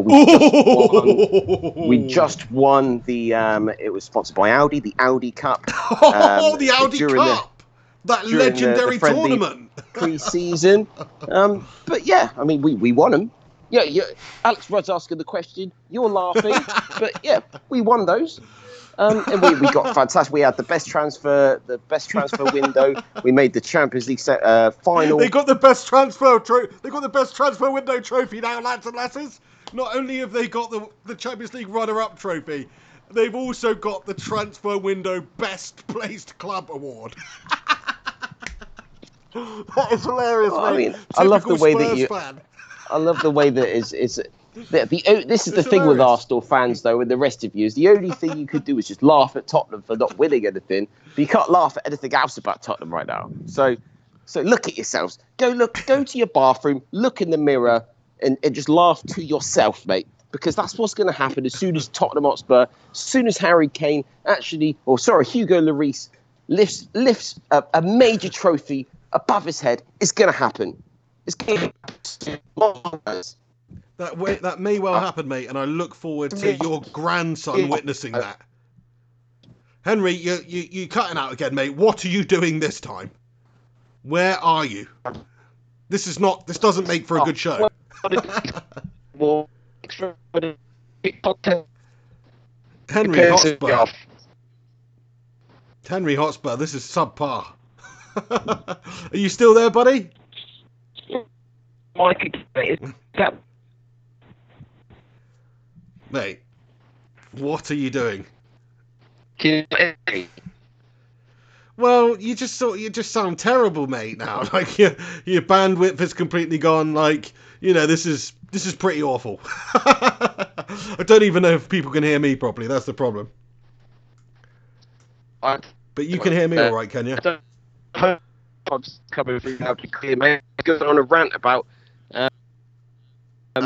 We just won the it was sponsored by Audi, the Audi Cup. The Audi Cup. That legendary tournament. Pre-season. But yeah, I mean, we won them. Yeah, Alex Rudd's asking the question. You're laughing. But yeah, we won those. And we got fantastic. We had the best transfer window. We made the Champions League final. They got the best transfer window trophy now, lads and lasses. Not only have they got the Champions League runner-up trophy, they've also got the transfer window best placed club award. That is hilarious, mate. I mean, I love the way Spurs that fan. I love the way that this is the thing with hilarious. Arsenal fans, though, and the rest of you, is the only thing you could do is just laugh at Tottenham for not winning anything, but you can't laugh at anything else about Tottenham right now. So look at yourselves. Go to your bathroom, look in the mirror, and just laugh to yourself, mate, because that's what's going to happen as soon as Tottenham Hotspur, as soon as Harry Kane Hugo Lloris lifts a major trophy above his head. It's going to happen. It's going to happen. That may well happen, mate, and I look forward to your grandson witnessing that. Henry, you cutting out again, mate. What are you doing this time? Where are you? This doesn't make for a good show. Henry Hotspur. Henry Hotspur, this is subpar. Are you still there, buddy? Mate, what are you doing? Well, you just sound terrible, mate. Now, like your bandwidth has completely gone. Like, this is pretty awful. I don't even know if people can hear me properly. That's the problem. But you can hear me all right, can you? I'm coming through loud and clear, mate. Going on a rant about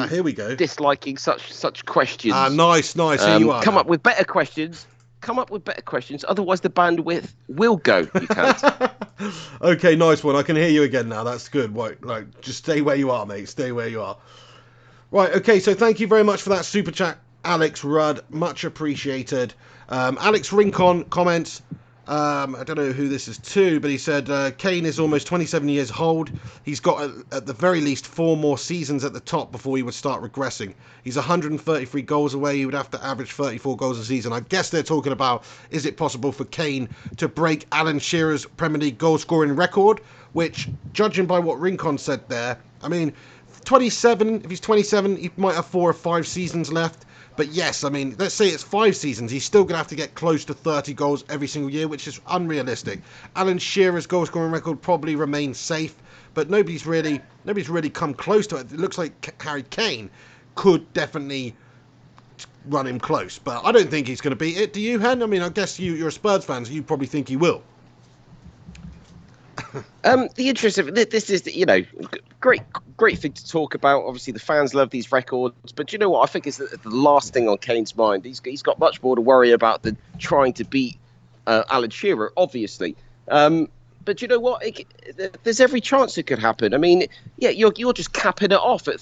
here we go. Disliking such questions. Nice. Here you are. Come up with better questions. Otherwise, the bandwidth will go. You can't. Okay, nice one. I can hear you again now. That's good. Right, like, just stay where you are, mate. Stay where you are. Right. Okay. So thank you very much for that super chat, Alex Rudd. Much appreciated. Alex Rincon comments. I don't know who this is to, but he said Kane is almost 27 years old. He's got at the very least 4 more seasons at the top before he would start regressing. He's 133 goals away. He would have to average 34 goals a season. I guess they're talking about, is it possible for Kane to break Alan Shearer's Premier League goal scoring record? Which, judging by what Rincon said there, I mean, 27. If he's 27, he might have 4 or 5 seasons left. But yes, I mean, let's say it's 5 seasons. He's still going to have to get close to 30 goals every single year, which is unrealistic. Alan Shearer's goal scoring record probably remains safe, but nobody's really come close to it. It looks like Harry Kane could definitely run him close, but I don't think he's going to beat it. Do you, Hen? I mean, I guess you're a Spurs fan, so you probably think he will. The interest of this is that, great thing to talk about. Obviously, the fans love these records, but do you know what? I think is the last thing on Kane's mind. He's got much more to worry about than trying to beat Alan Shearer, obviously. But you know what? There's every chance it could happen. I mean, yeah, you're just capping him off at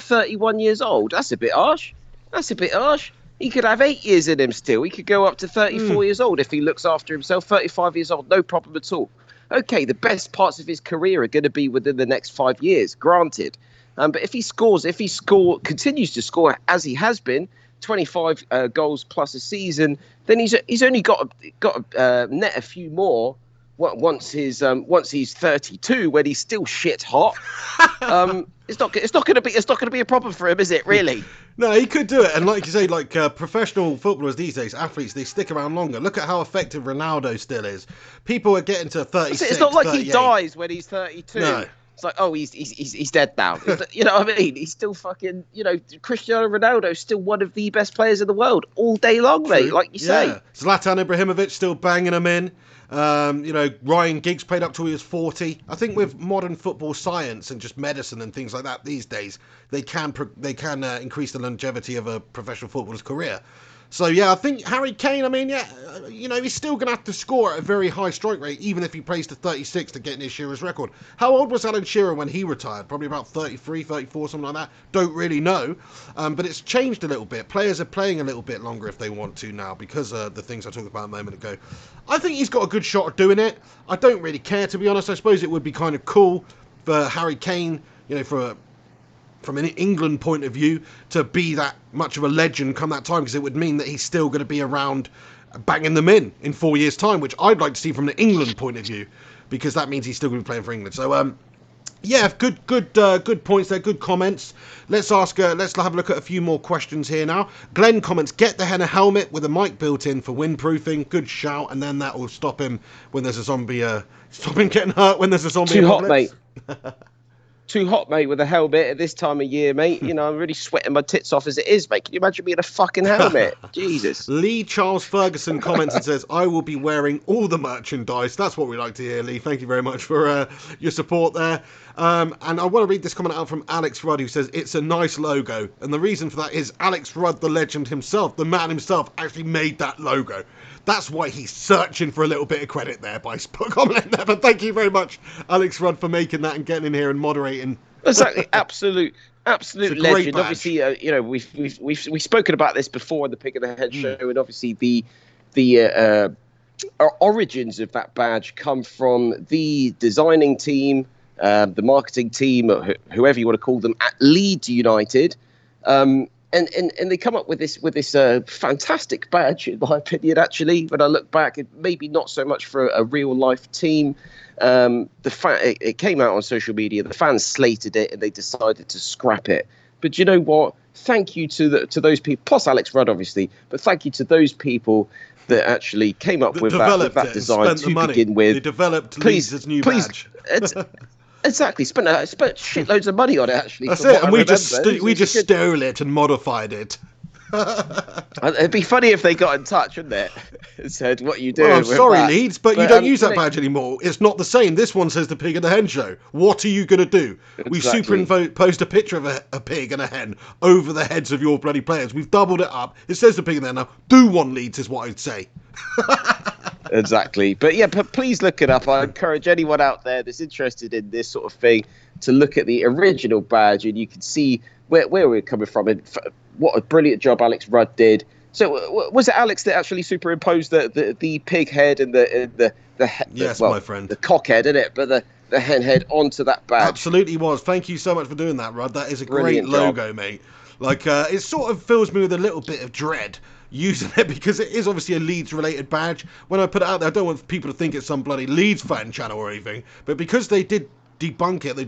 31 years old. That's a bit harsh. He could have 8 years in him still. He could go up to 34 years old if he looks after himself. 35 years old, no problem at all. Okay, the best parts of his career are going to be within the next 5 years, granted. But if he continues to score as he has been, 25 goals plus a season, then he's only got to net a few more once he's 32, when he's still shit hot. It's not going to be a problem for him, is it? Really? No, he could do it, and like you say, professional footballers these days, athletes, they stick around longer. Look at how effective Ronaldo still is. People are getting to 36. It's not like 38. He dies when he's 32. No. It's like, oh, he's dead now. You know what I mean? He's still fucking, Cristiano Ronaldo is still one of the best players in the world all day long, mate. True. Like you say. Zlatan Ibrahimovic still banging them in. Ryan Giggs played up till he was 40. I think with modern football science and just medicine and things like that these days, they can increase the longevity of a professional footballer's career. So, yeah, I think Harry Kane, I mean, he's still going to have to score at a very high strike rate, even if he plays to 36 to get near Shearer's record. How old was Alan Shearer when he retired? Probably about 33, 34, something like that. Don't really know. But it's changed a little bit. Players are playing a little bit longer if they want to now because of the things I talked about a moment ago. I think he's got a good shot at doing it. I don't really care, to be honest. I suppose it would be kind of cool for Harry Kane, from an England point of view, to be that much of a legend come that time, because it would mean that he's still going to be around banging them in 4 years' time, which I'd like to see from an England point of view, because that means he's still going to be playing for England. So, good points there, good comments. Let's have a look at a few more questions here now. Glenn comments, get the Henna helmet with a mic built in for windproofing. Good shout, and then that will stop him when there's a zombie, stop him getting hurt when there's a zombie. Too hot, mate. Too hot, mate, with a helmet at this time of year, mate. I'm really sweating my tits off as it is, mate. Can you imagine me in a fucking helmet? Jesus. Lee Charles Ferguson comments and says, I will be wearing all the merchandise. That's what we like to hear, Lee. Thank you very much for your support there. And I want to read this comment out from Alex Rudd, who says, it's a nice logo. And the reason for that is Alex Rudd, the legend himself, the man himself, actually made that logo. That's why he's searching for a little bit of credit there by commenting there. But thank you very much, Alex Rudd, for making that and getting in here and moderating. Exactly, absolute legend. Obviously, we've spoken about this before in the Pig in the Head show, and obviously the origins of that badge come from the designing team, the marketing team, whoever you want to call them, at Leeds United. And they come up with this fantastic badge, in my opinion. Actually, when I look back, maybe not so much for a real life team. It came out on social media. The fans slated it, and they decided to scrap it. But you know what? Thank you to those people, plus Alex Rudd, obviously. But thank you to those people that actually came up with that design to begin with. They developed Leeds' new badge. Exactly. Spent shitloads of money on it, actually. That's it. And we just stole it and modified it. It'd be funny if they got in touch, wouldn't it? And said, "What are you doing?" Well, I'm sorry, Leeds, but you don't use that badge badge anymore. It's not the same. This one says the Pig and the Hen Show. What are you going to do? Exactly. We superimposed a picture of a pig and a hen over the heads of your bloody players. We've doubled it up. It says the Pig and the Hen now. Do one, Leeds, is what I'd say. Exactly. But yeah, please look it up. I encourage anyone out there that's interested in this sort of thing to look at the original badge, and you can see where we're coming from and what a brilliant job Alex Rudd did. So was it Alex that actually superimposed the pig head and the yes, my friend, the cock head, isn't it? But the hen head onto that badge. Absolutely was. Thank you so much for doing that, Rudd. That is a Brilliant great logo, job. mate. Like it sort of fills me with a little bit of dread using it, because it is obviously a Leeds related badge. When I put it out there, I don't want people to think it's some bloody Leeds fan channel or anything, but because they did debunk it, they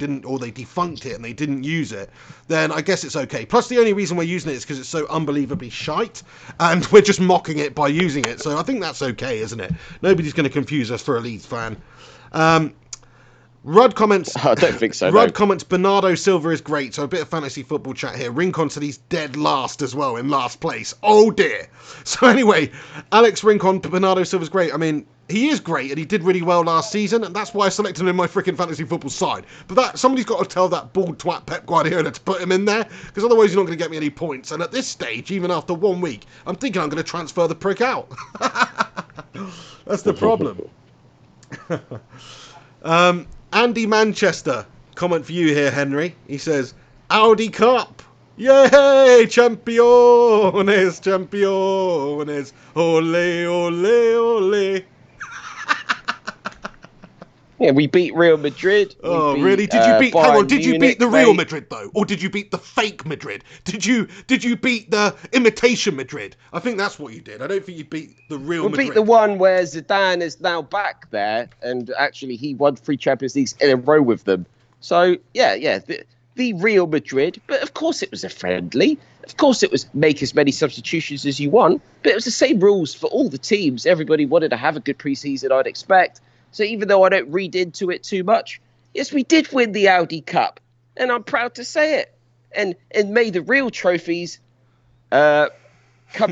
defunct it and they didn't use it, then I guess it's okay. Plus the only reason we're using it is because it's so unbelievably shite and we're just mocking it by using it, so I think that's okay, isn't it? Nobody's going to confuse us for a Leeds fan. Rudd comments... I don't think so. Rudd comments, Bernardo Silva is great. So a bit of fantasy football chat here. Rincon said he's dead last as well, in last place. Oh dear. So anyway, Alex Rincon, Bernardo Silva's great. I mean, he is great and he did really well last season, and that's why I selected him in my freaking fantasy football side. But somebody's got to tell that bald twat Pep Guardiola to put him in there, because otherwise you're not going to get me any points. And at this stage, even after 1 week, I'm thinking I'm going to transfer the prick out. That's the problem. Andy Manchester, comment for you here, Henry. He says, Audi Cup. Yay! Champions! Champions! Ole, ole, ole. Yeah, we beat Real Madrid. Oh, really? Did you beat? Hang on. Did you beat the real Madrid though, or did you beat the fake Madrid? Did you beat the imitation Madrid? I think that's what you did. I don't think you beat the real Madrid. We beat the one where Zidane is now back there, and actually he won 3 Champions Leagues in a row with them. So yeah, the Real Madrid. But of course it was a friendly. Of course it was make as many substitutions as you want. But it was the same rules for all the teams. Everybody wanted to have a good preseason, I'd expect. So even though I don't read into it too much, yes, we did win the Audi Cup, and I'm proud to say it. And may the real trophies come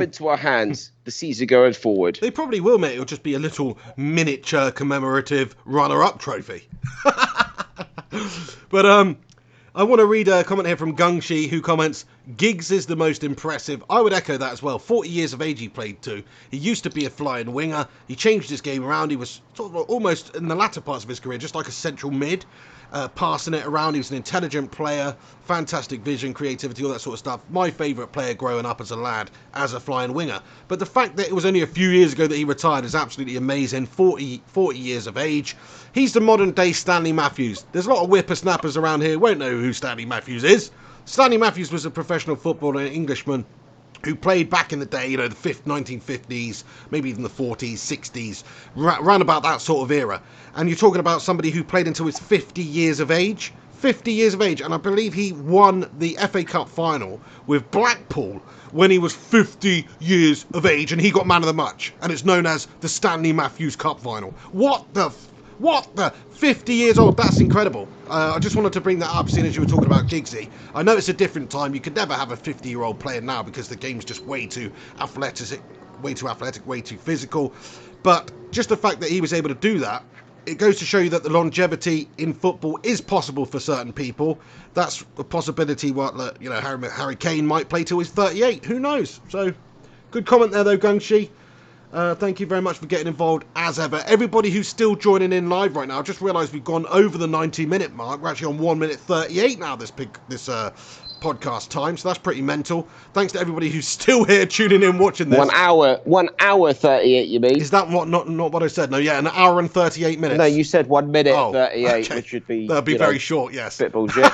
into our hands the season going forward. They probably will, mate. It'll just be a little miniature commemorative runner-up trophy. But I want to read a comment here from Gungshi, who comments, Giggs is the most impressive. I would echo that as well. 40 years of age he played too. He used to be a flying winger. He changed his game around. He was sort of almost in the latter parts of his career, just like a central mid, passing it around. He was an intelligent player, fantastic vision, creativity, all that sort of stuff. My favourite player growing up as a lad, as a flying winger. But the fact that it was only a few years ago that he retired is absolutely amazing. 40 years of age. He's the modern day Stanley Matthews. There's a lot of whippersnappers around here who won't know who Stanley Matthews is. Stanley Matthews was a professional footballer, an Englishman who played back in the day, the 1950s, maybe even the 40s, 60s, round about that sort of era. And you're talking about somebody who played until his 50 years of age. 50 years of age, and I believe he won the FA Cup final with Blackpool when he was 50 years of age, and he got man of the match, and it's known as the Stanley Matthews Cup final. What the 50 years old? That's incredible. I just wanted to bring that up, seeing as you were talking about Giggsy. I know it's a different time. You could never have a 50-year-old player now because the game's just way too athletic, way too physical. But just the fact that he was able to do that, it goes to show you that the longevity in football is possible for certain people. That's a possibility. Harry Kane might play till he's 38. Who knows? So, good comment there, though, Gungshi. Thank you very much for getting involved as ever. Everybody who's still joining in live right now, I just realised we've gone over the 90-minute mark. We're actually on 1 minute 38 now, this podcast time, so that's pretty mental. Thanks to everybody who's still here tuning in, watching this. 1 hour 38, you mean? Is that not what I said? No, yeah, an hour and 38 minutes. No, you said 1 minute 38, okay. Which should be... That'd be very short, yes. Bit bullshit.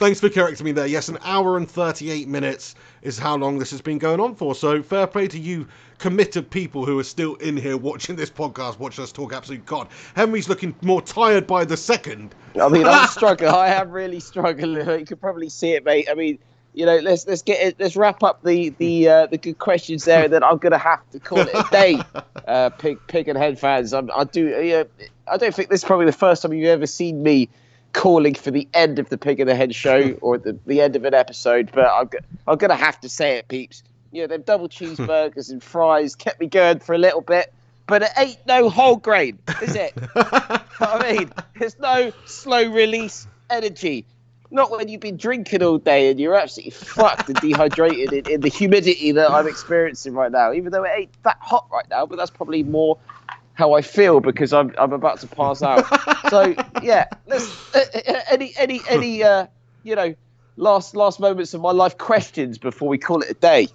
Thanks for correcting me there. Yes, an hour and 38 minutes is how long this has been going on for. So fair play to you committed people who are still in here watching this podcast, watching us talk absolute God. Henry's looking more tired by the second. I mean, I'm struggling. I am really struggling. You could probably see it, mate. I mean, You know, let's get it. Let's wrap up the good questions there, and then I'm gonna have to call it a day. Pig and Head fans, I don't think this is probably the first time you've ever seen me calling for the end of the Pig and the Head show or the end of an episode, but I'm gonna have to say it, peeps. You know, them double cheeseburgers and fries kept me going for a little bit, but it ain't no whole grain, is it? I mean, there's no slow release energy. Not when you've been drinking all day and you're absolutely fucked and dehydrated in the humidity that I'm experiencing right now. Even though it ain't that hot right now, but that's probably more how I feel because I'm about to pass out. So yeah, let's any last moments of my life questions before we call it a day.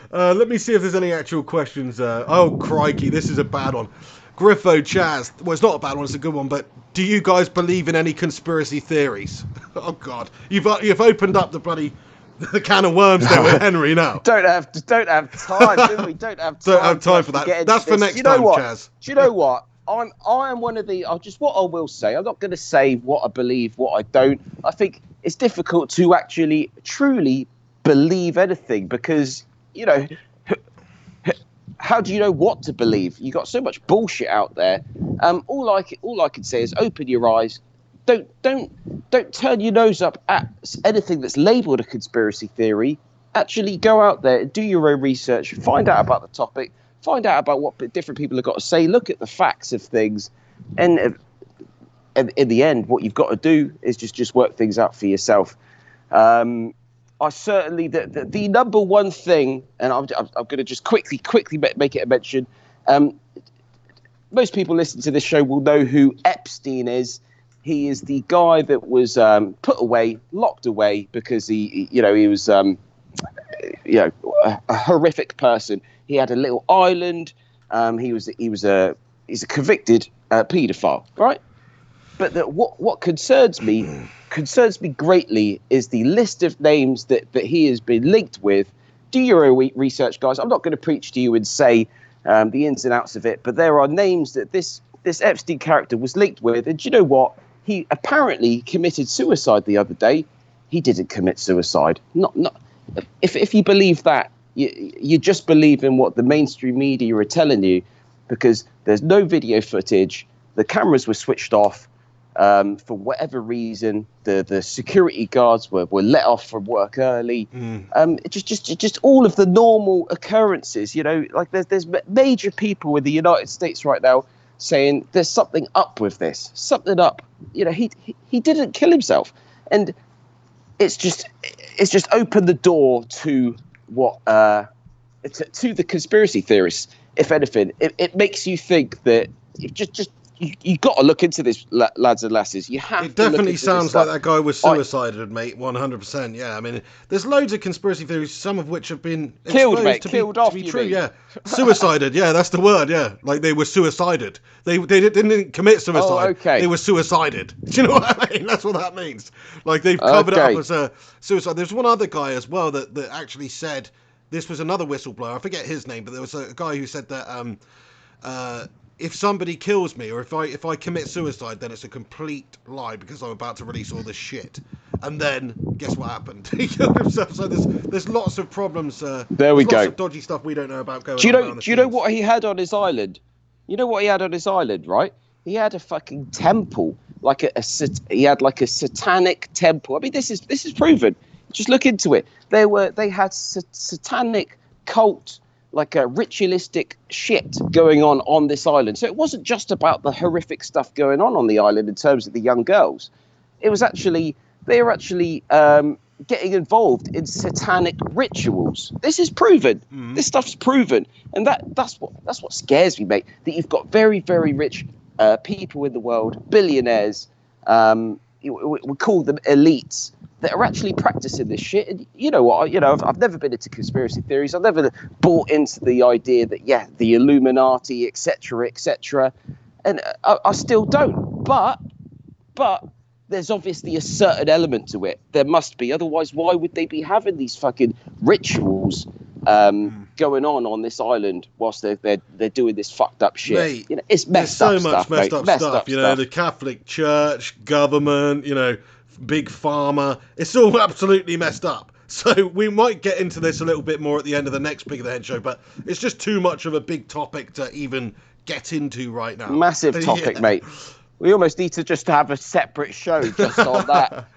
Let me see if there's any actual questions. Oh crikey, this is a bad one. Griffo Chaz. Well, it's not a bad one, it's a good one, but do you guys believe in any conspiracy theories? Oh God, you've opened up the can of worms there with Henry now. Don't have time, do we? Don't have time for that. That's for next time, Chaz. Do you know what? I am one of the. What I will say. I'm not going to say what I believe, what I don't. I think it's difficult to actually truly believe anything because how do you know what to believe? You got so much bullshit out there. All I can say is open your eyes. Don't turn your nose up at anything that's labelled a conspiracy theory. Actually go out there and do your own research. Find out about the topic. Find out about what different people have got to say. Look at the facts of things. And in the end, what you've got to do is just work things out for yourself. I certainly the number one thing, and I'm going to just quickly make it a mention. Most people listening to this show will know who Epstein is. He is the guy that was put away, locked away because he was a horrific person. He had a little island. He's a convicted paedophile, right? But what concerns me greatly is the list of names that he has been linked with. Do your own research, guys. I'm not going to preach to you and say the ins and outs of it, but there are names that this Epstein character was linked with. And do you know what? He apparently committed suicide the other day. He didn't commit suicide. Not. If you believe that, you just believe in what the mainstream media are telling you, because there's no video footage. The cameras were switched off. For whatever reason, the security guards were let off from work early. Just all of the normal occurrences, like there's major people in the United States right now saying there's something up with this, something up. He didn't kill himself, and it's just opened the door to what to the conspiracy theorists. If anything, it makes you think that you got to look into this, lads and lasses. You have. It definitely sounds like that guy was suicided, mate. 100%. Yeah, I mean, there's loads of conspiracy theories, some of which have been killed, mate. To Killed be true. Mean? Yeah, suicided. Yeah, that's the word. Yeah, like they were suicided. They didn't commit suicide. Oh, okay. They were suicided. Do you know what I mean? That's what that means. Like they've covered it up as a suicide. There's one other guy as well that actually said this was another whistleblower. I forget his name, but there was a guy who said that if somebody kills me or if I commit suicide, then it's a complete lie because I'm about to release all this shit. And then guess what happened? He killed himself. So there's lots of problems. There we go. Lots of dodgy stuff we don't know about going on. Do you know what he had on his island? You know what he had on his island, right? He had a fucking temple, he had like a satanic temple. I mean, this is proven. Just look into it. They had satanic cult, like a ritualistic shit going on this island. So it wasn't just about the horrific stuff going on the island in terms of the young girls. It was they were actually getting involved in satanic rituals. This is proven. This stuff's proven, and that's what scares me, mate. That you've got very, very rich people in the world, billionaires. We call them elites, that are actually practicing this shit. And you know what? I've never been into conspiracy theories. I've never bought into the idea that the Illuminati, etc., and I still don't. But there's obviously a certain element to it. There must be. Otherwise, why would they be having these fucking rituals going on this island whilst they're doing this fucked up shit? Mate, it's messed up stuff. There's so much messed up stuff. The Catholic Church, government, Big Pharma. It's all absolutely messed up. So we might get into this a little bit more at the end of the next Pig of the Head show, but it's just too much of a big topic to even get into right now. Massive topic, mate. We almost need to just have a separate show just on that.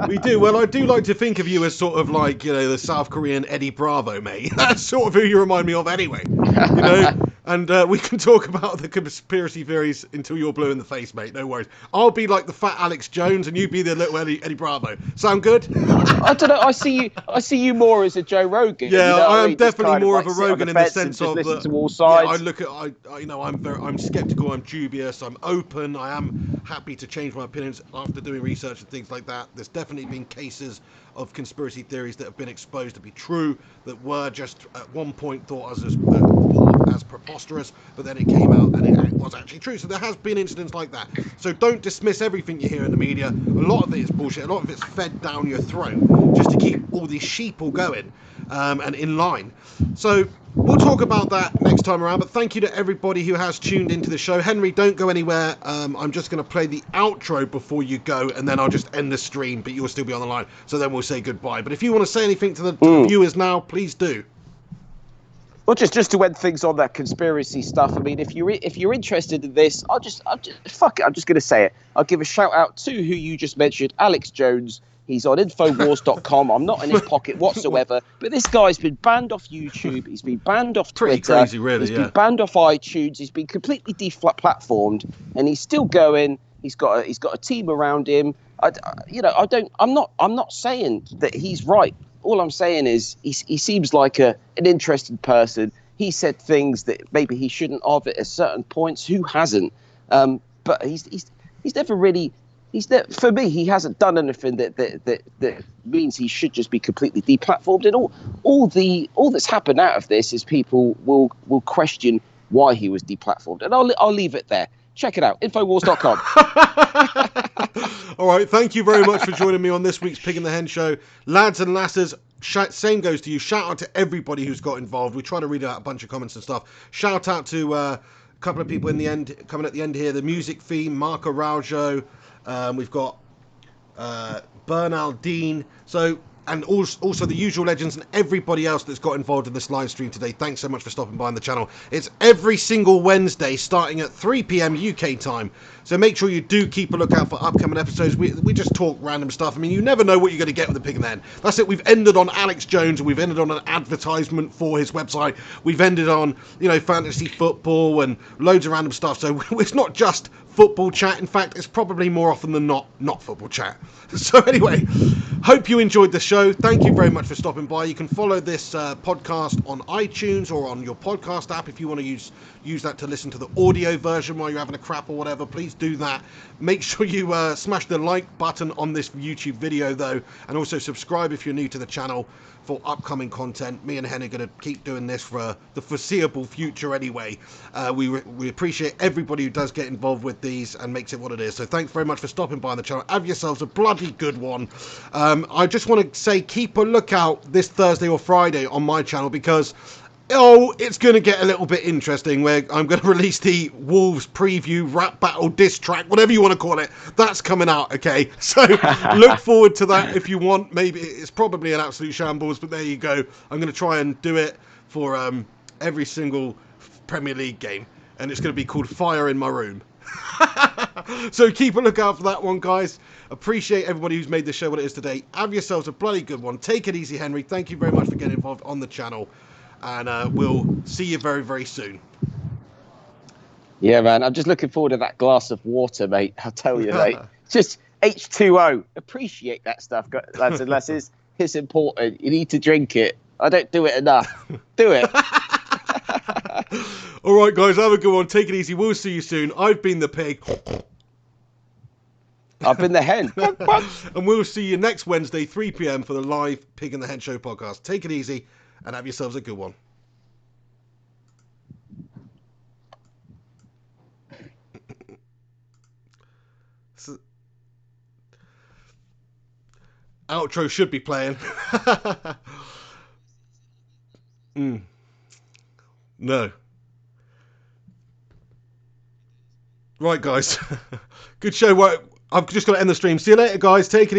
We do. Well, I do like to think of you as sort of like, the South Korean Eddie Bravo, mate. That's sort of who you remind me of anyway. And we can talk about the conspiracy theories until you're blue in the face, mate. No worries. I'll be like the fat Alex Jones, and you be the little Eddie Bravo. Sound good? I don't know. I see you more as a Joe Rogan. Yeah, I am mean? definitely more of a Rogan in the sense of listen to all sides. Yeah, I look at I'm skeptical. I'm dubious. I'm open. I am happy to change my opinions after doing research and things like that. There's definitely been cases of conspiracy theories that have been exposed to be true, that were just at one point thought as preposterous, but then it came out and it was actually true. So there has been incidents like that. So don't dismiss everything you hear in the media. A lot of it is bullshit. A lot of it's fed down your throat just to keep all these sheep all going and in line. So we'll talk about that next time around, but thank you to everybody who has tuned into the show. Henry, don't go anywhere. I'm just going to play the outro before you go, and then I'll just end the stream, but you'll still be on the line, so then we'll say goodbye. But if you want to say anything to the viewers now, please do. Well, just to end things on that conspiracy stuff. I mean, if you're interested in this, I'll just fuck it. I'm just going to say it. I'll give a shout out to who you just mentioned, Alex Jones. He's on Infowars.com. I'm not in his pocket whatsoever. But this guy's been banned off YouTube. He's been banned off Twitter. Pretty crazy, really. He's been banned off iTunes. He's been completely deplatformed, and he's still going. He's got a team around him. I'm not saying that he's right. All I'm saying is he seems like an interesting person. He said things that maybe he shouldn't have at certain points. Who hasn't? But he's never really. For me, he hasn't done anything that means he should just be completely deplatformed. And all that's happened out of this is people will question why he was deplatformed. And I'll leave it there. Check it out, Infowars.com. All right, thank you very much for joining me on this week's Pig in the Hen show. Lads and lasses, same goes to you. Shout out to everybody who's got involved. We try to read out a bunch of comments and stuff. Shout out to a couple of people in the end, coming at the end here. The music theme, Marco Raujo. We've got Bernal Dean. And also the usual legends and everybody else that's got involved in this live stream today. Thanks so much for stopping by on the channel. It's every single Wednesday starting at 3 p.m. UK time. So make sure you do keep a lookout for upcoming episodes. We just talk random stuff. I mean, you never know what you're going to get with the Pig and the Hen. That's it. We've ended on Alex Jones. We've ended on an advertisement for his website. We've ended on, fantasy football and loads of random stuff. So it's not just football chat. In fact, it's probably more often than not football chat. So anyway, hope you enjoyed the show. Thank you very much for stopping by. You can follow this podcast on iTunes or on your podcast app if you want to use that to listen to the audio version while you're having a crap or whatever. Please do that. Make sure you smash the like button on this YouTube video though, and also subscribe if you're new to the channel for upcoming content. Me and Hen are going to keep doing this for the foreseeable future anyway. We appreciate everybody who does get involved with these and makes it what it is. So thanks very much for stopping by on the channel. Have yourselves a bloody good one. I just want to say keep a lookout this Thursday or Friday on my channel because it's going to get a little bit interesting where I'm going to release the Wolves preview, rap battle, diss track, whatever you want to call it. That's coming out, okay? So look forward to that if you want. Maybe it's probably an absolute shambles, but there you go. I'm going to try and do it for every single Premier League game. And it's going to be called Fire in My Room. So keep a lookout for that one, guys. Appreciate everybody who's made the show what it is today. Have yourselves a bloody good one. Take it easy, Henry. Thank you very much for getting involved on the channel. And we'll see you very, very soon. Yeah, man. I'm just looking forward to that glass of water, mate. I'll tell you, mate. Just H2O. Appreciate that stuff, lads and lasses. It's important. You need to drink it. I don't do it enough. Do it. All right, guys. Have a good one. Take it easy. We'll see you soon. I've been the pig. I've been the hen. And we'll see you next Wednesday, 3 p.m. for the live Pig and the Hen Show podcast. Take it easy. And have yourselves a good one. Outro should be playing. No. Right, guys. Good show. I'm just going to end the stream. See you later, guys. Take it easy.